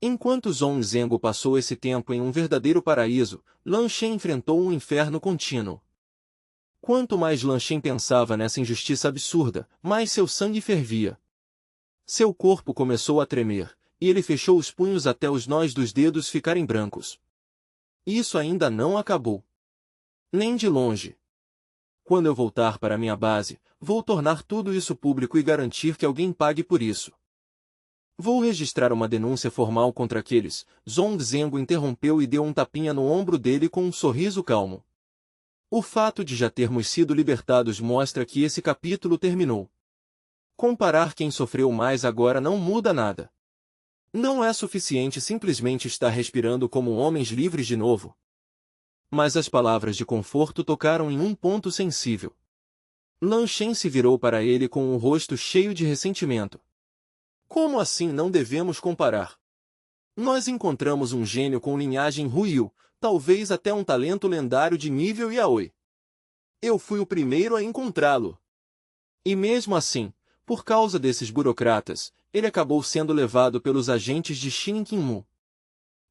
Speaker 1: Enquanto Zhong Zhengo passou esse tempo em um verdadeiro paraíso, Lan Shen enfrentou um inferno contínuo. Quanto mais Lan Shen pensava nessa injustiça absurda, mais seu sangue fervia. Seu corpo começou a tremer, e ele fechou os punhos até os nós dos dedos ficarem brancos. Isso ainda não acabou. Nem de longe. Quando eu voltar para minha base, vou tornar tudo isso público e garantir que alguém pague por isso. Vou registrar uma denúncia formal contra aqueles. Zhong Zhengo interrompeu e deu um tapinha no ombro dele com um sorriso calmo. O fato de já termos sido libertados mostra que esse capítulo terminou. Comparar quem sofreu mais agora não muda nada. Não é suficiente simplesmente estar respirando como homens livres de novo. Mas as palavras de conforto tocaram em um ponto sensível. Lan Shen se virou para ele com o rosto cheio de ressentimento. Como assim não devemos comparar? Nós encontramos um gênio com linhagem Ruiu, talvez até um talento lendário de nível Yaoi. Eu fui o primeiro a encontrá-lo. E mesmo assim, por causa desses burocratas, ele acabou sendo levado pelos agentes de Shin Qinmu.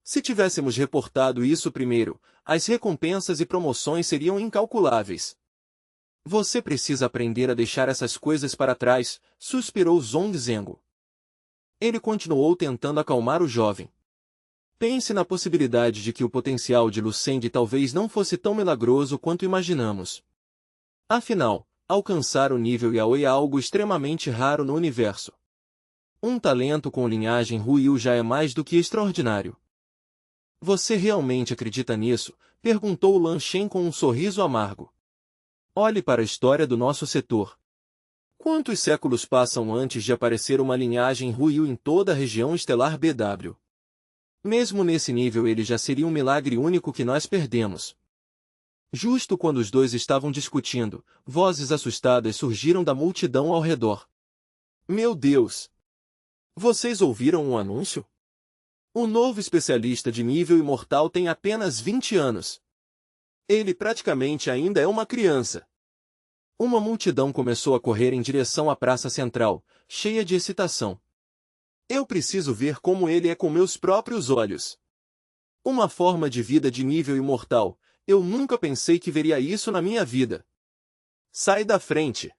Speaker 1: Se tivéssemos reportado isso primeiro, as recompensas e promoções seriam incalculáveis. Você precisa aprender a deixar essas coisas para trás, suspirou Zhong Zhengo. Ele continuou tentando acalmar o jovem. Pense na possibilidade de que o potencial de Lu Seng talvez não fosse tão milagroso quanto imaginamos. Afinal, alcançar o nível Yaoi é algo extremamente raro no universo. Um talento com linhagem Ruiu já é mais do que extraordinário. Você realmente acredita nisso? Perguntou Lan Shen com um sorriso amargo. Olhe para a história do nosso setor. Quantos séculos passam antes de aparecer uma linhagem Ruiu em toda a região estelar BW? Mesmo nesse nível ele já seria um milagre único que nós perdemos. Justo quando os dois estavam discutindo, vozes assustadas surgiram da multidão ao redor. Meu Deus! Vocês ouviram um anúncio? O novo especialista de nível imortal tem apenas 20 anos. Ele praticamente ainda é uma criança. Uma multidão começou a correr em direção à praça central, cheia de excitação. Eu preciso ver como ele é com meus próprios olhos. Uma forma de vida de nível imortal. Eu nunca pensei que veria isso na minha vida. Sai da frente.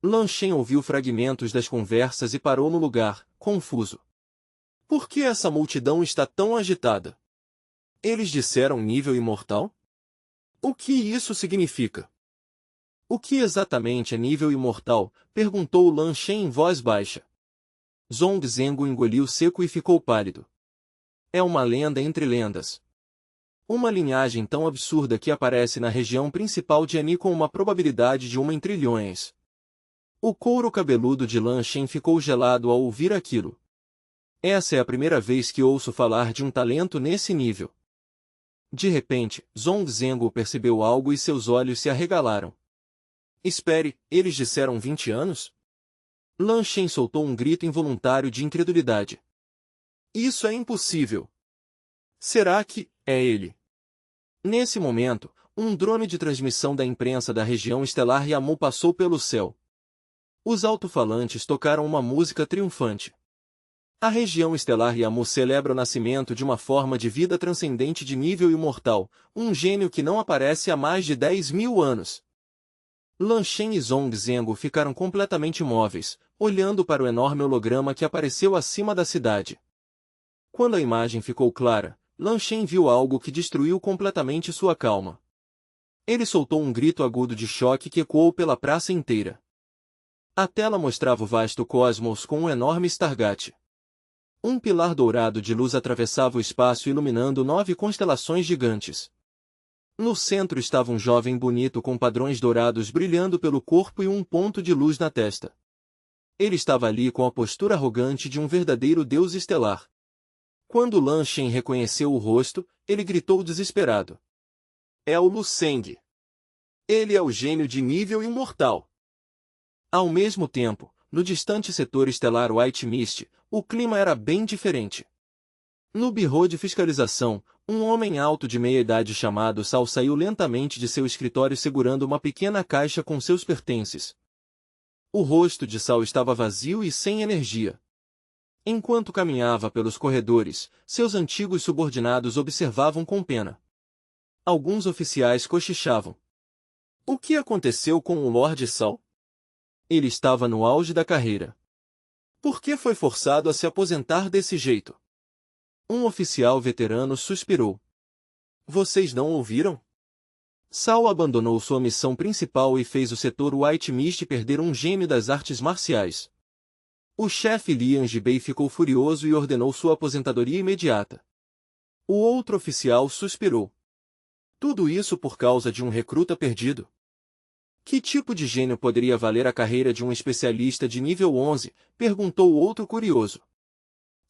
Speaker 1: Lan Shen ouviu fragmentos das conversas e parou no lugar, confuso. Por que essa multidão está tão agitada? Eles disseram nível imortal? O que isso significa? O que exatamente é nível imortal? Perguntou Lan Shen em voz baixa. Zhong Zhengo engoliu seco e ficou pálido. É uma lenda entre lendas. Uma linhagem tão absurda que aparece na região principal de Ani com uma probabilidade de 1 em trilhões. O couro cabeludo de Lan Shen ficou gelado ao ouvir aquilo. Essa é a primeira vez que ouço falar de um talento nesse nível. De repente, Zhong Zhengo percebeu algo e seus olhos se arregalaram. Espere, eles disseram 20 anos? Lan Shen soltou um grito involuntário de incredulidade. Isso é impossível. Será que é ele? Nesse momento, um drone de transmissão da imprensa da região estelar Yamu passou pelo céu. Os alto-falantes tocaram uma música triunfante. A região estelar Yamu celebra o nascimento de uma forma de vida transcendente de nível imortal, um gênio que não aparece há mais de 10.000 anos. Lan Shen e Zhong Zhengo ficaram completamente imóveis, olhando para o enorme holograma que apareceu acima da cidade. Quando a imagem ficou clara, Lan Shen viu algo que destruiu completamente sua calma. Ele soltou um grito agudo de choque que ecoou pela praça inteira. A tela mostrava o vasto cosmos com um enorme Stargate. Um pilar dourado de luz atravessava o espaço iluminando 9 constelações gigantes. No centro estava um jovem bonito com padrões dourados brilhando pelo corpo e um ponto de luz na testa. Ele estava ali com a postura arrogante de um verdadeiro deus estelar. Quando Lan Shen reconheceu o rosto, ele gritou desesperado. É o Lu Seng. Ele é o gênio de nível imortal. Ao mesmo tempo, no distante setor estelar White Mist, o clima era bem diferente. No birô de fiscalização, um homem alto de meia-idade chamado Sal saiu lentamente de seu escritório segurando uma pequena caixa com seus pertences. O rosto de Sal estava vazio e sem energia. Enquanto caminhava pelos corredores, seus antigos subordinados observavam com pena. Alguns oficiais cochichavam. O que aconteceu com o Lord Sal? Ele estava no auge da carreira. Por que foi forçado a se aposentar desse jeito? Um oficial veterano suspirou. Vocês não ouviram? Sal abandonou sua missão principal e fez o setor White Mist perder um gênio das artes marciais. O chefe Lian Jibei ficou furioso e ordenou sua aposentadoria imediata. O outro oficial suspirou. Tudo isso por causa de um recruta perdido? Que tipo de gênio poderia valer a carreira de um especialista de nível 11? Perguntou o outro curioso.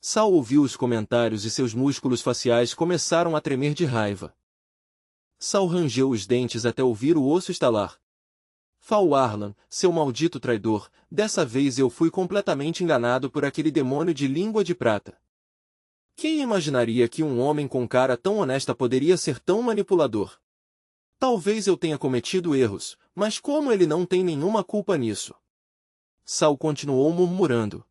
Speaker 1: Sal ouviu os comentários e seus músculos faciais começaram a tremer de raiva. Sal rangeu os dentes até ouvir o osso estalar. Fal Arlan, seu maldito traidor, dessa vez eu fui completamente enganado por aquele demônio de língua de prata. Quem imaginaria que um homem com cara tão honesta poderia ser tão manipulador? Talvez eu tenha cometido erros, mas como ele não tem nenhuma culpa nisso? Sal continuou murmurando.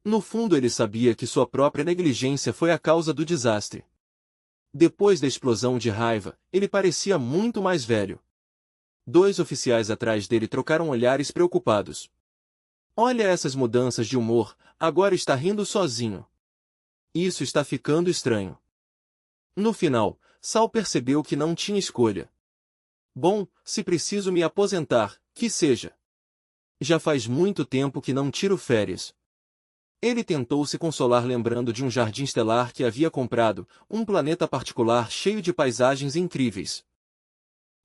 Speaker 1: No fundo ele sabia que sua própria negligência foi a causa do desastre. Depois da explosão de raiva, ele parecia muito mais velho. 2 oficiais atrás dele trocaram olhares preocupados. Olha essas mudanças de humor, agora está rindo sozinho. Isso está ficando estranho. No final, Sal percebeu que não tinha escolha. Bom, se preciso me aposentar, que seja. Já faz muito tempo que não tiro férias. Ele tentou se consolar lembrando de um jardim estelar que havia comprado, um planeta particular cheio de paisagens incríveis.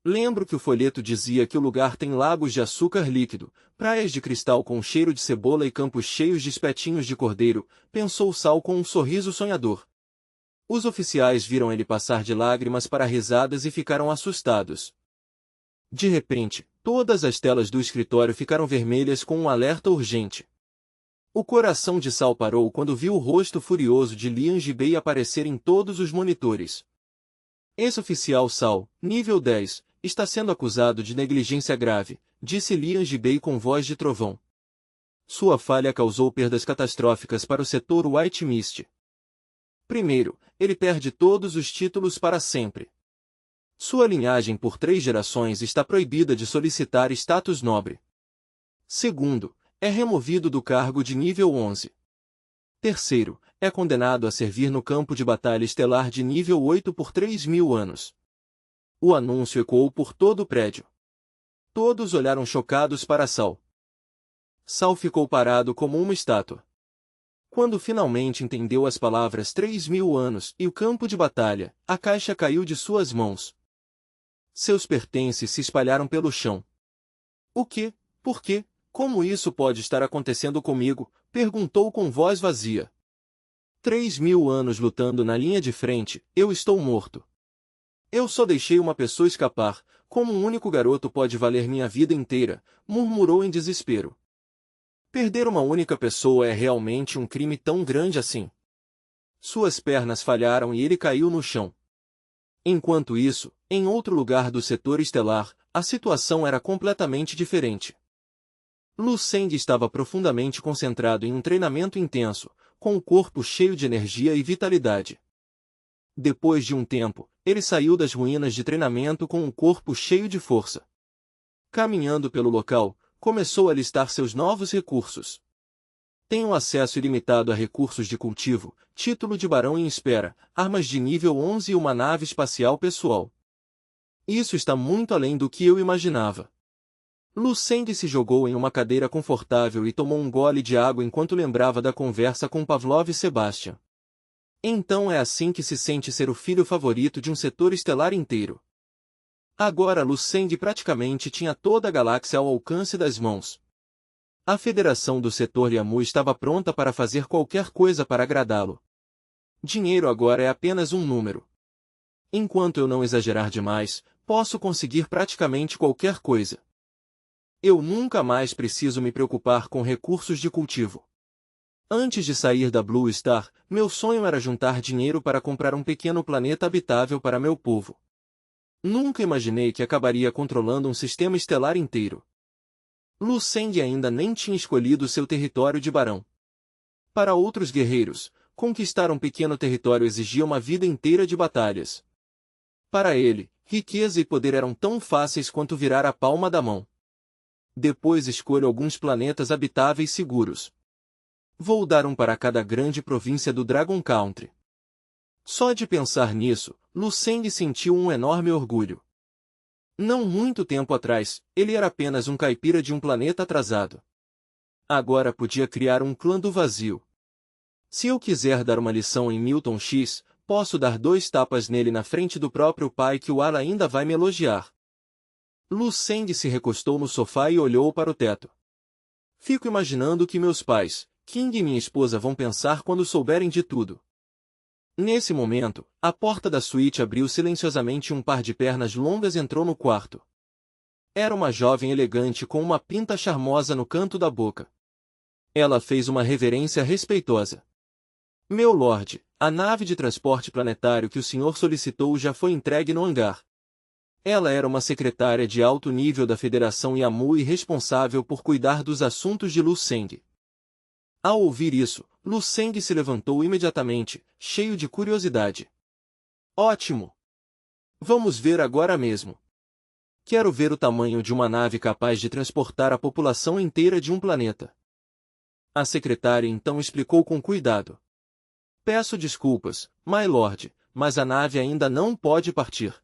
Speaker 1: Lembro que o folheto dizia que o lugar tem lagos de açúcar líquido, praias de cristal com cheiro de cebola e campos cheios de espetinhos de cordeiro, pensou Sal com um sorriso sonhador. Os oficiais viram ele passar de lágrimas para risadas e ficaram assustados. De repente, todas as telas do escritório ficaram vermelhas com um alerta urgente. O coração de Sal parou quando viu o rosto furioso de Lian Jibei aparecer em todos os monitores. Esse oficial Sal, nível 10, está sendo acusado de negligência grave, disse Lian Jibei com voz de trovão. Sua falha causou perdas catastróficas para o setor White Mist. Primeiro, ele perde todos os títulos para sempre. Sua linhagem por 3 gerações está proibida de solicitar status nobre. Segundo, é removido do cargo de nível 11. Terceiro, é condenado a servir no campo de batalha estelar de nível 8 por 3.000 anos. O anúncio ecoou por todo o prédio. Todos olharam chocados para Sal. Sal ficou parado como uma estátua. Quando finalmente entendeu as palavras 3.000 anos e o campo de batalha, a caixa caiu de suas mãos. Seus pertences se espalharam pelo chão. O quê? Por quê? Como isso pode estar acontecendo comigo? Perguntou com voz vazia. 3.000 anos lutando na linha de frente, eu estou morto. Eu só deixei uma pessoa escapar, como um único garoto pode valer minha vida inteira, murmurou em desespero. Perder uma única pessoa é realmente um crime tão grande assim. Suas pernas falharam e ele caiu no chão. Enquanto isso, em outro lugar do setor estelar, a situação era completamente diferente. Lucend estava profundamente concentrado em um treinamento intenso, com o corpo cheio de energia e vitalidade. Depois de um tempo, ele saiu das ruínas de treinamento com um corpo cheio de força. Caminhando pelo local, começou a listar seus novos recursos. Tenho acesso ilimitado a recursos de cultivo, título de barão em espera, armas de nível 11 e uma nave espacial pessoal. Isso está muito além do que eu imaginava. Lucend se jogou em uma cadeira confortável e tomou um gole de água enquanto lembrava da conversa com Pavlov e Sebastian. Então é assim que se sente ser o filho favorito de um setor estelar inteiro. Agora Lucend praticamente tinha toda a galáxia ao alcance das mãos. A Federação do Setor Yamu estava pronta para fazer qualquer coisa para agradá-lo. Dinheiro agora é apenas um número. Enquanto eu não exagerar demais, posso conseguir praticamente qualquer coisa. Eu nunca mais preciso me preocupar com recursos de cultivo. Antes de sair da Blue Star, meu sonho era juntar dinheiro para comprar um pequeno planeta habitável para meu povo. Nunca imaginei que acabaria controlando um sistema estelar inteiro. Lucend ainda nem tinha escolhido seu território de barão. Para outros guerreiros, conquistar um pequeno território exigia uma vida inteira de batalhas. Para ele, riqueza e poder eram tão fáceis quanto virar a palma da mão. Depois escolho alguns planetas habitáveis seguros. Vou dar um para cada grande província do Dragon Country. Só de pensar nisso, Lucend sentiu um enorme orgulho. Não muito tempo atrás, ele era apenas um caipira de um planeta atrasado. Agora podia criar um clã do vazio. Se eu quiser dar uma lição em Milton X, posso dar 2 tapas nele na frente do próprio pai que o ar ainda vai me elogiar. Lucend se recostou no sofá e olhou para o teto. Fico imaginando o que meus pais, King e minha esposa vão pensar quando souberem de tudo. Nesse momento, a porta da suíte abriu silenciosamente e um par de pernas longas entrou no quarto. Era uma jovem elegante com uma pinta charmosa no canto da boca. Ela fez uma reverência respeitosa. Meu lorde, a nave de transporte planetário que o senhor solicitou já foi entregue no hangar. Ela era uma secretária de alto nível da Federação Yamu e responsável por cuidar dos assuntos de Lucend. Ao ouvir isso, Lucend se levantou imediatamente, cheio de curiosidade. Ótimo! Vamos ver agora mesmo. Quero ver o tamanho de uma nave capaz de transportar a população inteira de um planeta. A secretária então explicou com cuidado. Peço desculpas, my lord, mas a nave ainda não pode partir.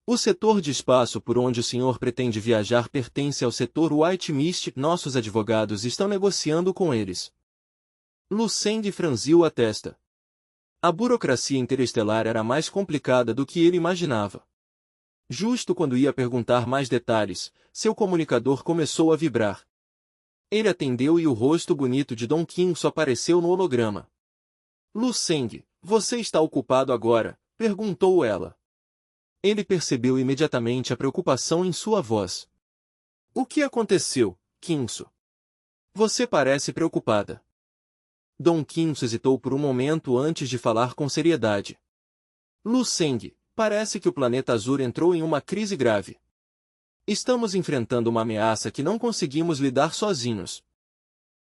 Speaker 1: O setor de espaço por onde o senhor pretende viajar pertence ao setor White Mist. Nossos advogados estão negociando com eles. Lucend franziu a testa. A burocracia interestelar era mais complicada do que ele imaginava. Justo quando ia perguntar mais detalhes, seu comunicador começou a vibrar. Ele atendeu e o rosto bonito de Don Quixote apareceu no holograma. Lucend, você está ocupado agora? Perguntou ela. Ele percebeu imediatamente a preocupação em sua voz. O que aconteceu, Quixote? Você parece preocupada. Don Quixote hesitou por um momento antes de falar com seriedade. Lucend, parece que o planeta Azul entrou em uma crise grave. Estamos enfrentando uma ameaça que não conseguimos lidar sozinhos.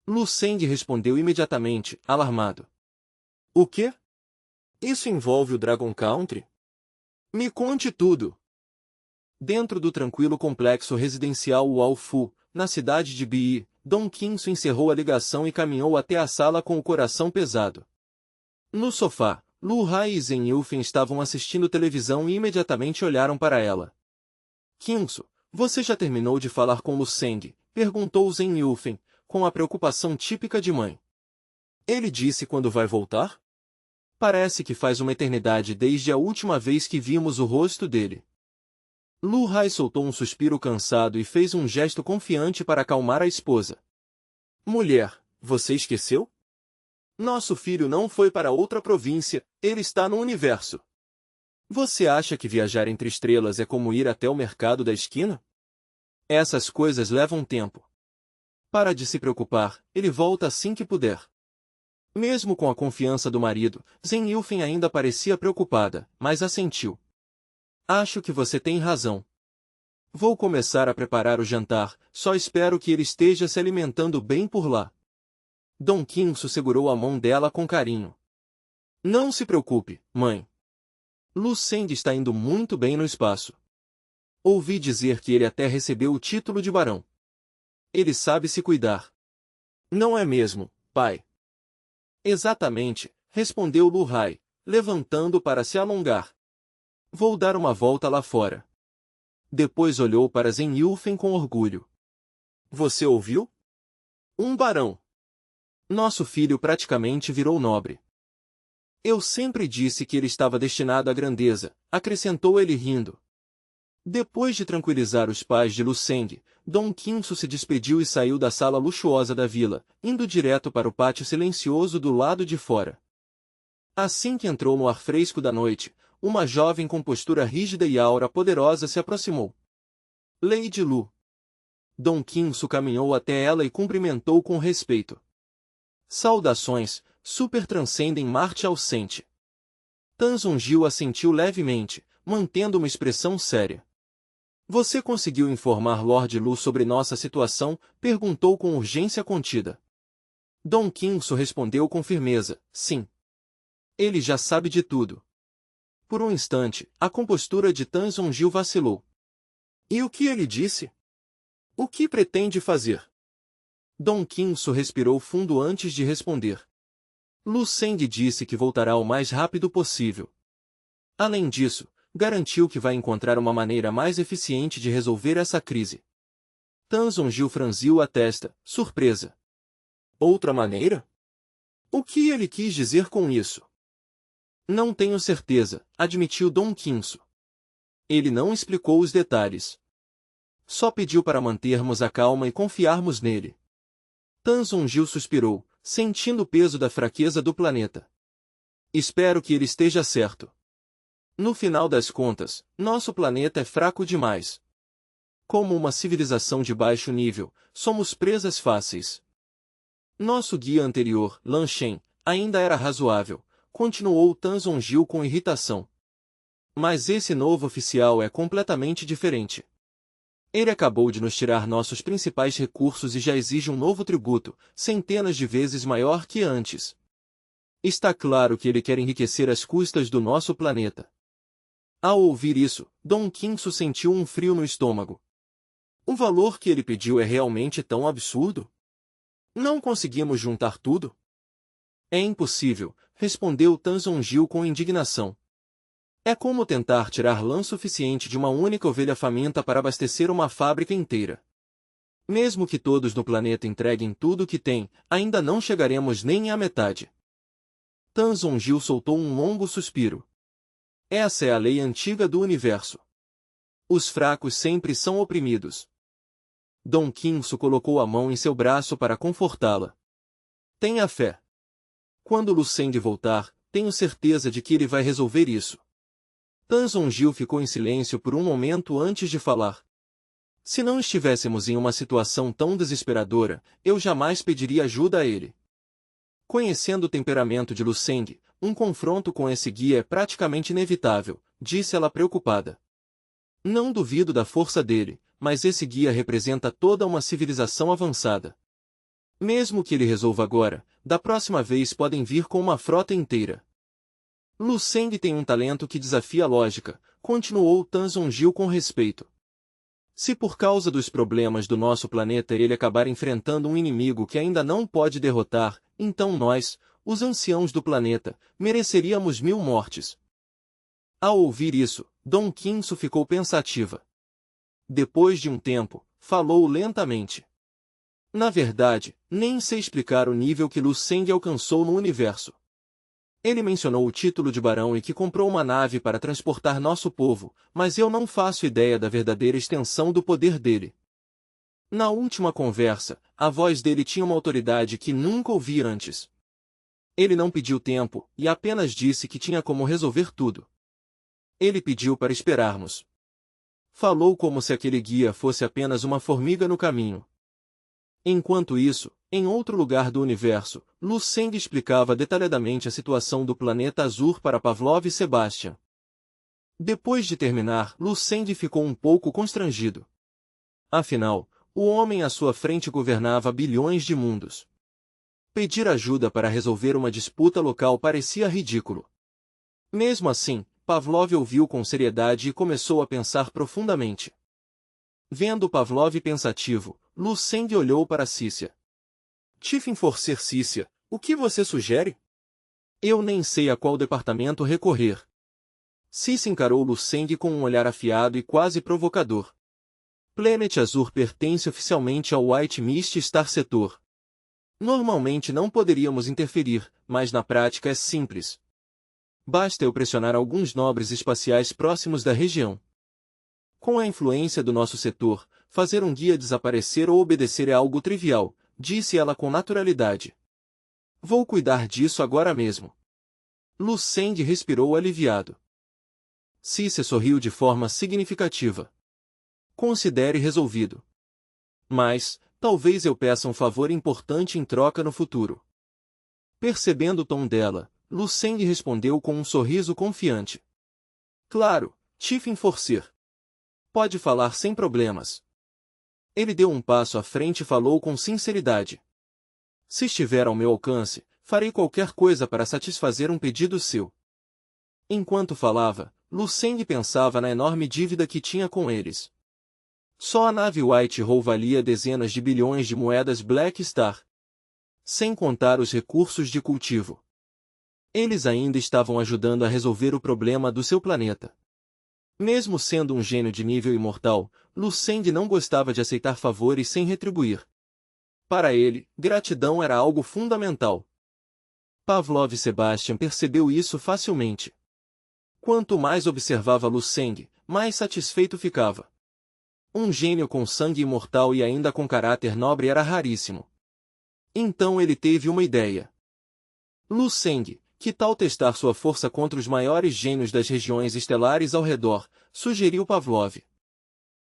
Speaker 1: Lucend respondeu imediatamente, alarmado. O quê? Isso envolve o Dragon Country? Me conte tudo. Dentro do tranquilo complexo residencial Walfu, na cidade de Bii, Don Quixote encerrou a ligação e caminhou até a sala com o coração pesado. No sofá, Lu Hai e Zen Yulfen estavam assistindo televisão e imediatamente olharam para ela. Quixote, você já terminou de falar com Lucend? Perguntou Zen Yulfen, com a preocupação típica de mãe. Ele disse quando vai voltar? Parece que faz uma eternidade desde a última vez que vimos o rosto dele. Lu Hai soltou um suspiro cansado e fez um gesto confiante para acalmar a esposa. Mulher, você esqueceu? Nosso filho não foi para outra província, ele está no universo. Você acha que viajar entre estrelas é como ir até o mercado da esquina? Essas coisas levam tempo. Para de se preocupar, ele volta assim que puder. Mesmo com a confiança do marido, Zenilfen ainda parecia preocupada, mas assentiu. Acho que você tem razão. Vou começar a preparar o jantar, só espero que ele esteja se alimentando bem por lá. Dom Quinso segurou a mão dela com carinho. Não se preocupe, mãe. Lucende está indo muito bem no espaço. Ouvi dizer que ele até recebeu o título de barão. Ele sabe se cuidar. Não é mesmo, pai? Exatamente, respondeu Lu Hai, levantando para se alongar. Vou dar uma volta lá fora. Depois olhou para Zenilfen com orgulho. Você ouviu? Um barão. Nosso filho praticamente virou nobre. Eu sempre disse que ele estava destinado à grandeza, acrescentou ele rindo. Depois de tranquilizar os pais de Lucende, Dom Quinso se despediu e saiu da sala luxuosa da vila, indo direto para o pátio silencioso do lado de fora. Assim que entrou no ar fresco da noite, uma jovem com postura rígida e aura poderosa se aproximou. Lady Lu. Dom Quinso caminhou até ela e cumprimentou com respeito. Saudações, super transcendem Marte ausente. Tanzongil assentiu levemente, mantendo uma expressão séria. Você conseguiu informar Lord Lu sobre nossa situação? Perguntou com urgência contida. Dom Quinso respondeu com firmeza, sim. Ele já sabe de tudo. Por um instante, a compostura de Tanzongil vacilou. E o que ele disse? O que pretende fazer? Dom Quinso respirou fundo antes de responder. Lucende disse que voltará o mais rápido possível. Além disso, garantiu que vai encontrar uma maneira mais eficiente de resolver essa crise. Tanzongil franziu a testa, surpresa. Outra maneira? O que ele quis dizer com isso? Não tenho certeza, admitiu Dom Quinso. Ele não explicou os detalhes. Só pediu para mantermos a calma e confiarmos nele. Tanzongil suspirou, sentindo o peso da fraqueza do planeta. Espero que ele esteja certo. No final das contas, nosso planeta é fraco demais. Como uma civilização de baixo nível, somos presas fáceis. Nosso guia anterior, Lan Shen, ainda era razoável, continuou Tanzongil com irritação. Mas esse novo oficial é completamente diferente. Ele acabou de nos tirar nossos principais recursos e já exige um novo tributo, centenas de vezes maior que antes. Está claro que ele quer enriquecer às custas do nosso planeta. Ao ouvir isso, Dom Quinso sentiu um frio no estômago. O valor que ele pediu é realmente tão absurdo? Não conseguimos juntar tudo? É impossível, respondeu Tanzongil com indignação. É como tentar tirar lã suficiente de uma única ovelha faminta para abastecer uma fábrica inteira. Mesmo que todos no planeta entreguem tudo o que têm, ainda não chegaremos nem à metade. Tanzongil soltou um longo suspiro. Essa é a lei antiga do universo. Os fracos sempre são oprimidos. Dom Quinso colocou a mão em seu braço para confortá-la. Tenha fé. Quando Lucende voltar, tenho certeza de que ele vai resolver isso. Tanzongil ficou em silêncio por um momento antes de falar. Se não estivéssemos em uma situação tão desesperadora, eu jamais pediria ajuda a ele. Conhecendo o temperamento de Lucende, um confronto com esse guia é praticamente inevitável, disse ela preocupada. Não duvido da força dele, mas esse guia representa toda uma civilização avançada. Mesmo que ele resolva agora, da próxima vez podem vir com uma frota inteira. Lucende tem um talento que desafia a lógica, continuou Tanzongil com respeito. Se por causa dos problemas do nosso planeta ele acabar enfrentando um inimigo que ainda não pode derrotar, então nós, os anciãos do planeta, mereceríamos 1000 mortes. Ao ouvir isso, Dom Quinso ficou pensativa. Depois de um tempo, falou lentamente. Na verdade, nem sei explicar o nível que Lucende alcançou no universo. Ele mencionou o título de barão e que comprou uma nave para transportar nosso povo, mas eu não faço ideia da verdadeira extensão do poder dele. Na última conversa, a voz dele tinha uma autoridade que nunca ouvi antes. Ele não pediu tempo, e apenas disse que tinha como resolver tudo. Ele pediu para esperarmos. Falou como se aquele guia fosse apenas uma formiga no caminho. Enquanto isso, em outro lugar do universo, Lu Seng explicava detalhadamente a situação do planeta Azur para Pavlov e Sebastian. Depois de terminar, Lu Seng ficou um pouco constrangido. Afinal, o homem à sua frente governava bilhões de mundos. Pedir ajuda para resolver uma disputa local parecia ridículo. Mesmo assim, Pavlov ouviu com seriedade e começou a pensar profundamente. Vendo Pavlov pensativo, Lu Seng olhou para Cícia. Chief Enforcer Cícia, o que você sugere? Eu nem sei a qual departamento recorrer. Cícia encarou Lu Seng com um olhar afiado e quase provocador. Planet Azur pertence oficialmente ao White Mist Star Setor. Normalmente não poderíamos interferir, mas na prática é simples. Basta eu pressionar alguns nobres espaciais próximos da região. Com a influência do nosso setor, fazer um guia desaparecer ou obedecer é algo trivial, disse ela com naturalidade. Vou cuidar disso agora mesmo. Lu Seng respirou aliviado. Cícia sorriu de forma significativa. Considere resolvido. Mas, talvez eu peça um favor importante em troca no futuro. Percebendo o tom dela, Lu Seng respondeu com um sorriso confiante. Claro, Chief Enforcer. Pode falar sem problemas. Ele deu um passo à frente e falou com sinceridade. Se estiver ao meu alcance, farei qualquer coisa para satisfazer um pedido seu. Enquanto falava, Lu Seng pensava na enorme dívida que tinha com eles. Só a nave White Hole valia dezenas de bilhões de moedas Black Star. Sem contar os recursos de cultivo. Eles ainda estavam ajudando a resolver o problema do seu planeta. Mesmo sendo um gênio de nível imortal, Lu Seng não gostava de aceitar favores sem retribuir. Para ele, gratidão era algo fundamental. Pavlov Sebastian percebeu isso facilmente. Quanto mais observava Lu Seng, mais satisfeito ficava. Um gênio com sangue imortal e ainda com caráter nobre era raríssimo. Então ele teve uma ideia. Lu Seng, que tal testar sua força contra os maiores gênios das regiões estelares ao redor, sugeriu Pavlov.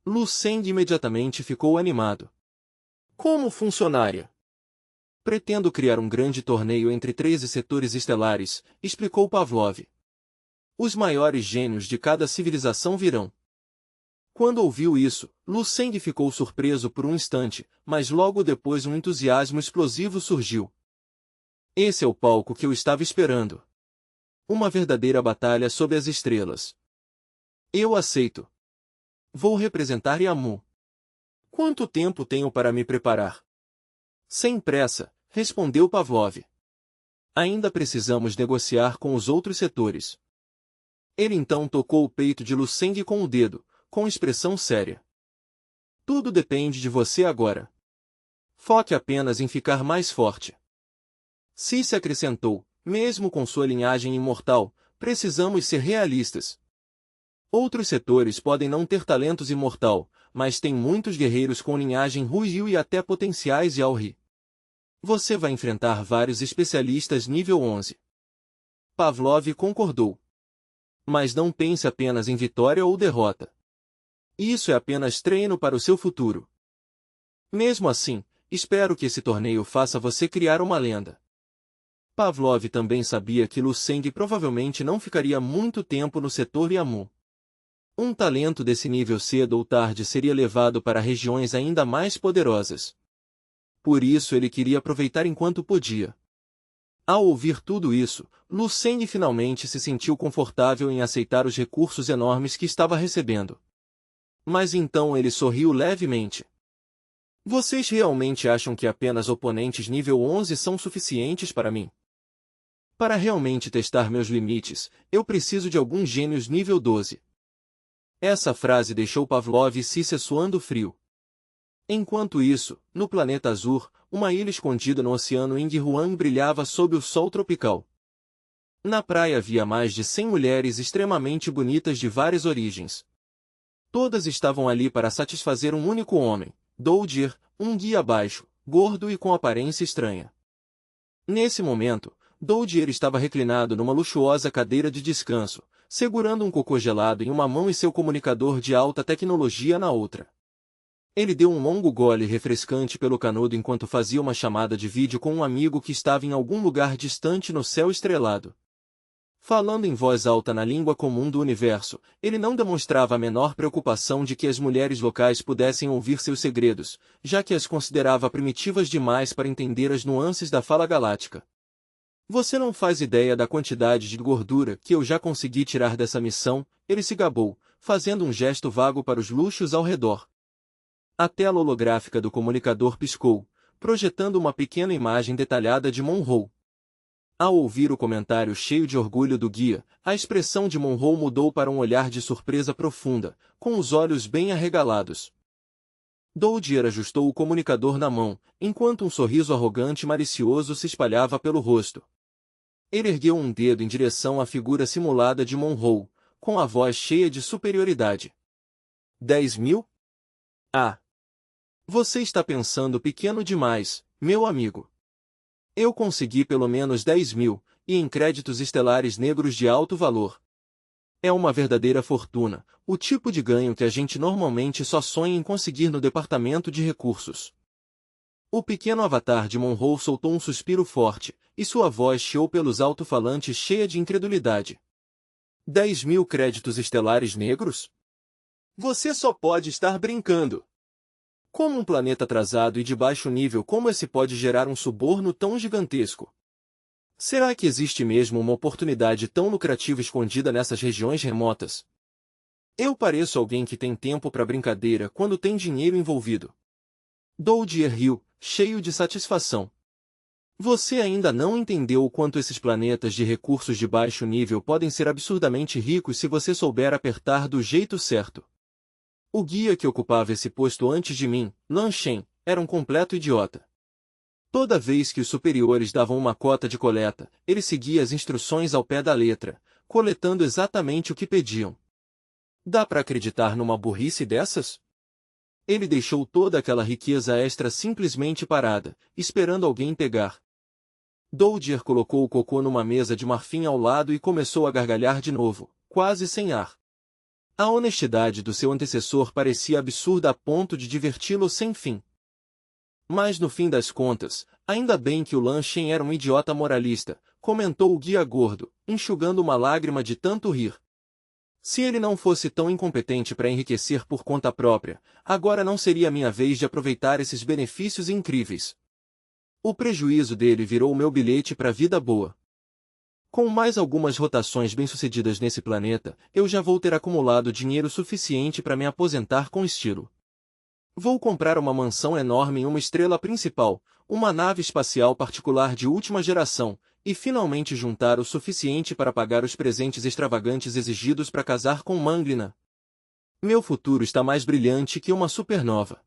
Speaker 1: Lu Seng imediatamente ficou animado. Como funcionária? Pretendo criar um grande torneio entre 13 setores estelares, explicou Pavlov. Os maiores gênios de cada civilização virão. Quando ouviu isso, Lu Seng ficou surpreso por um instante, mas logo depois um entusiasmo explosivo surgiu. Esse é o palco que eu estava esperando. Uma verdadeira batalha sob as estrelas. Eu aceito. Vou representar Yamu. Quanto tempo tenho para me preparar? Sem pressa, respondeu Pavlov. Ainda precisamos negociar com os outros setores. Ele então tocou o peito de Lu Seng com o dedo, com expressão séria. Tudo depende de você agora. Foque apenas em ficar mais forte. Cícia acrescentou, mesmo com sua linhagem imortal, precisamos ser realistas. Outros setores podem não ter talentos imortal, mas têm muitos guerreiros com linhagem Ruiu e até potenciais de Auri. Você vai enfrentar vários especialistas nível 11. Pavlov concordou. Mas não pense apenas em vitória ou derrota. Isso é apenas treino para o seu futuro. Mesmo assim, espero que esse torneio faça você criar uma lenda. Pavlov também sabia que Lu Seng provavelmente não ficaria muito tempo no setor Yamu. Um talento desse nível cedo ou tarde seria levado para regiões ainda mais poderosas. Por isso ele queria aproveitar enquanto podia. Ao ouvir tudo isso, Lu Seng finalmente se sentiu confortável em aceitar os recursos enormes que estava recebendo. Mas então ele sorriu levemente. Vocês realmente acham que apenas oponentes nível 11 são suficientes para mim? Para realmente testar meus limites, eu preciso de alguns gênios nível 12. Essa frase deixou Pavlov e Cícia suando frio. Enquanto isso, no planeta Azur, uma ilha escondida no oceano Yinghuang brilhava sob o sol tropical. Na praia havia mais de 100 mulheres extremamente bonitas de várias origens. Todas estavam ali para satisfazer um único homem, Doudir, um guia baixo, gordo e com aparência estranha. Nesse momento, Doudir estava reclinado numa luxuosa cadeira de descanso, segurando um cocô gelado em uma mão e seu comunicador de alta tecnologia na outra. Ele deu um longo gole refrescante pelo canudo enquanto fazia uma chamada de vídeo com um amigo que estava em algum lugar distante no céu estrelado. Falando em voz alta na língua comum do universo, ele não demonstrava a menor preocupação de que as mulheres locais pudessem ouvir seus segredos, já que as considerava primitivas demais para entender as nuances da fala galáctica. Você não faz ideia da quantidade de gordura que eu já consegui tirar dessa missão, ele se gabou, fazendo um gesto vago para os luxos ao redor. A tela holográfica do comunicador piscou, projetando uma pequena imagem detalhada de Monroe. Ao ouvir o comentário cheio de orgulho do guia, a expressão de Monroe mudou para um olhar de surpresa profunda, com os olhos bem arregalados. Dodier ajustou o comunicador na mão, enquanto um sorriso arrogante e malicioso se espalhava pelo rosto. Ele ergueu um dedo em direção à figura simulada de Monroe, com a voz cheia de superioridade. 10.000? Ah! Você está pensando pequeno demais, meu amigo. Eu consegui pelo menos 10.000, e em créditos estelares negros de alto valor. É uma verdadeira fortuna, o tipo de ganho que a gente normalmente só sonha em conseguir no departamento de recursos. O pequeno avatar de Monroe soltou um suspiro forte, e sua voz chiou pelos alto-falantes cheia de incredulidade. 10.000 créditos estelares negros? Você só pode estar brincando. Como um planeta atrasado e de baixo nível como esse pode gerar um suborno tão gigantesco? Será que existe mesmo uma oportunidade tão lucrativa escondida nessas regiões remotas? Eu pareço alguém que tem tempo para brincadeira quando tem dinheiro envolvido. Dodier riu, cheio de satisfação. Você ainda não entendeu o quanto esses planetas de recursos de baixo nível podem ser absurdamente ricos se você souber apertar do jeito certo. O guia que ocupava esse posto antes de mim, Lan Shen, era um completo idiota. Toda vez que os superiores davam uma cota de coleta, ele seguia as instruções ao pé da letra, coletando exatamente o que pediam. Dá para acreditar numa burrice dessas? Ele deixou toda aquela riqueza extra simplesmente parada, esperando alguém pegar. Dodier colocou o cocô numa mesa de marfim ao lado e começou a gargalhar de novo, quase sem ar. A honestidade do seu antecessor parecia absurda a ponto de diverti-lo sem fim. Mas no fim das contas, ainda bem que o Lan Shen era um idiota moralista, comentou o guia gordo, enxugando uma lágrima de tanto rir. Se ele não fosse tão incompetente para enriquecer por conta própria, agora não seria minha vez de aproveitar esses benefícios incríveis. O prejuízo dele virou o meu bilhete para a vida boa. Com mais algumas rotações bem-sucedidas nesse planeta, eu já vou ter acumulado dinheiro suficiente para me aposentar com estilo. Vou comprar uma mansão enorme em uma estrela principal, uma nave espacial particular de última geração, e finalmente juntar o suficiente para pagar os presentes extravagantes exigidos para casar com Manglina. Meu futuro está mais brilhante que uma supernova.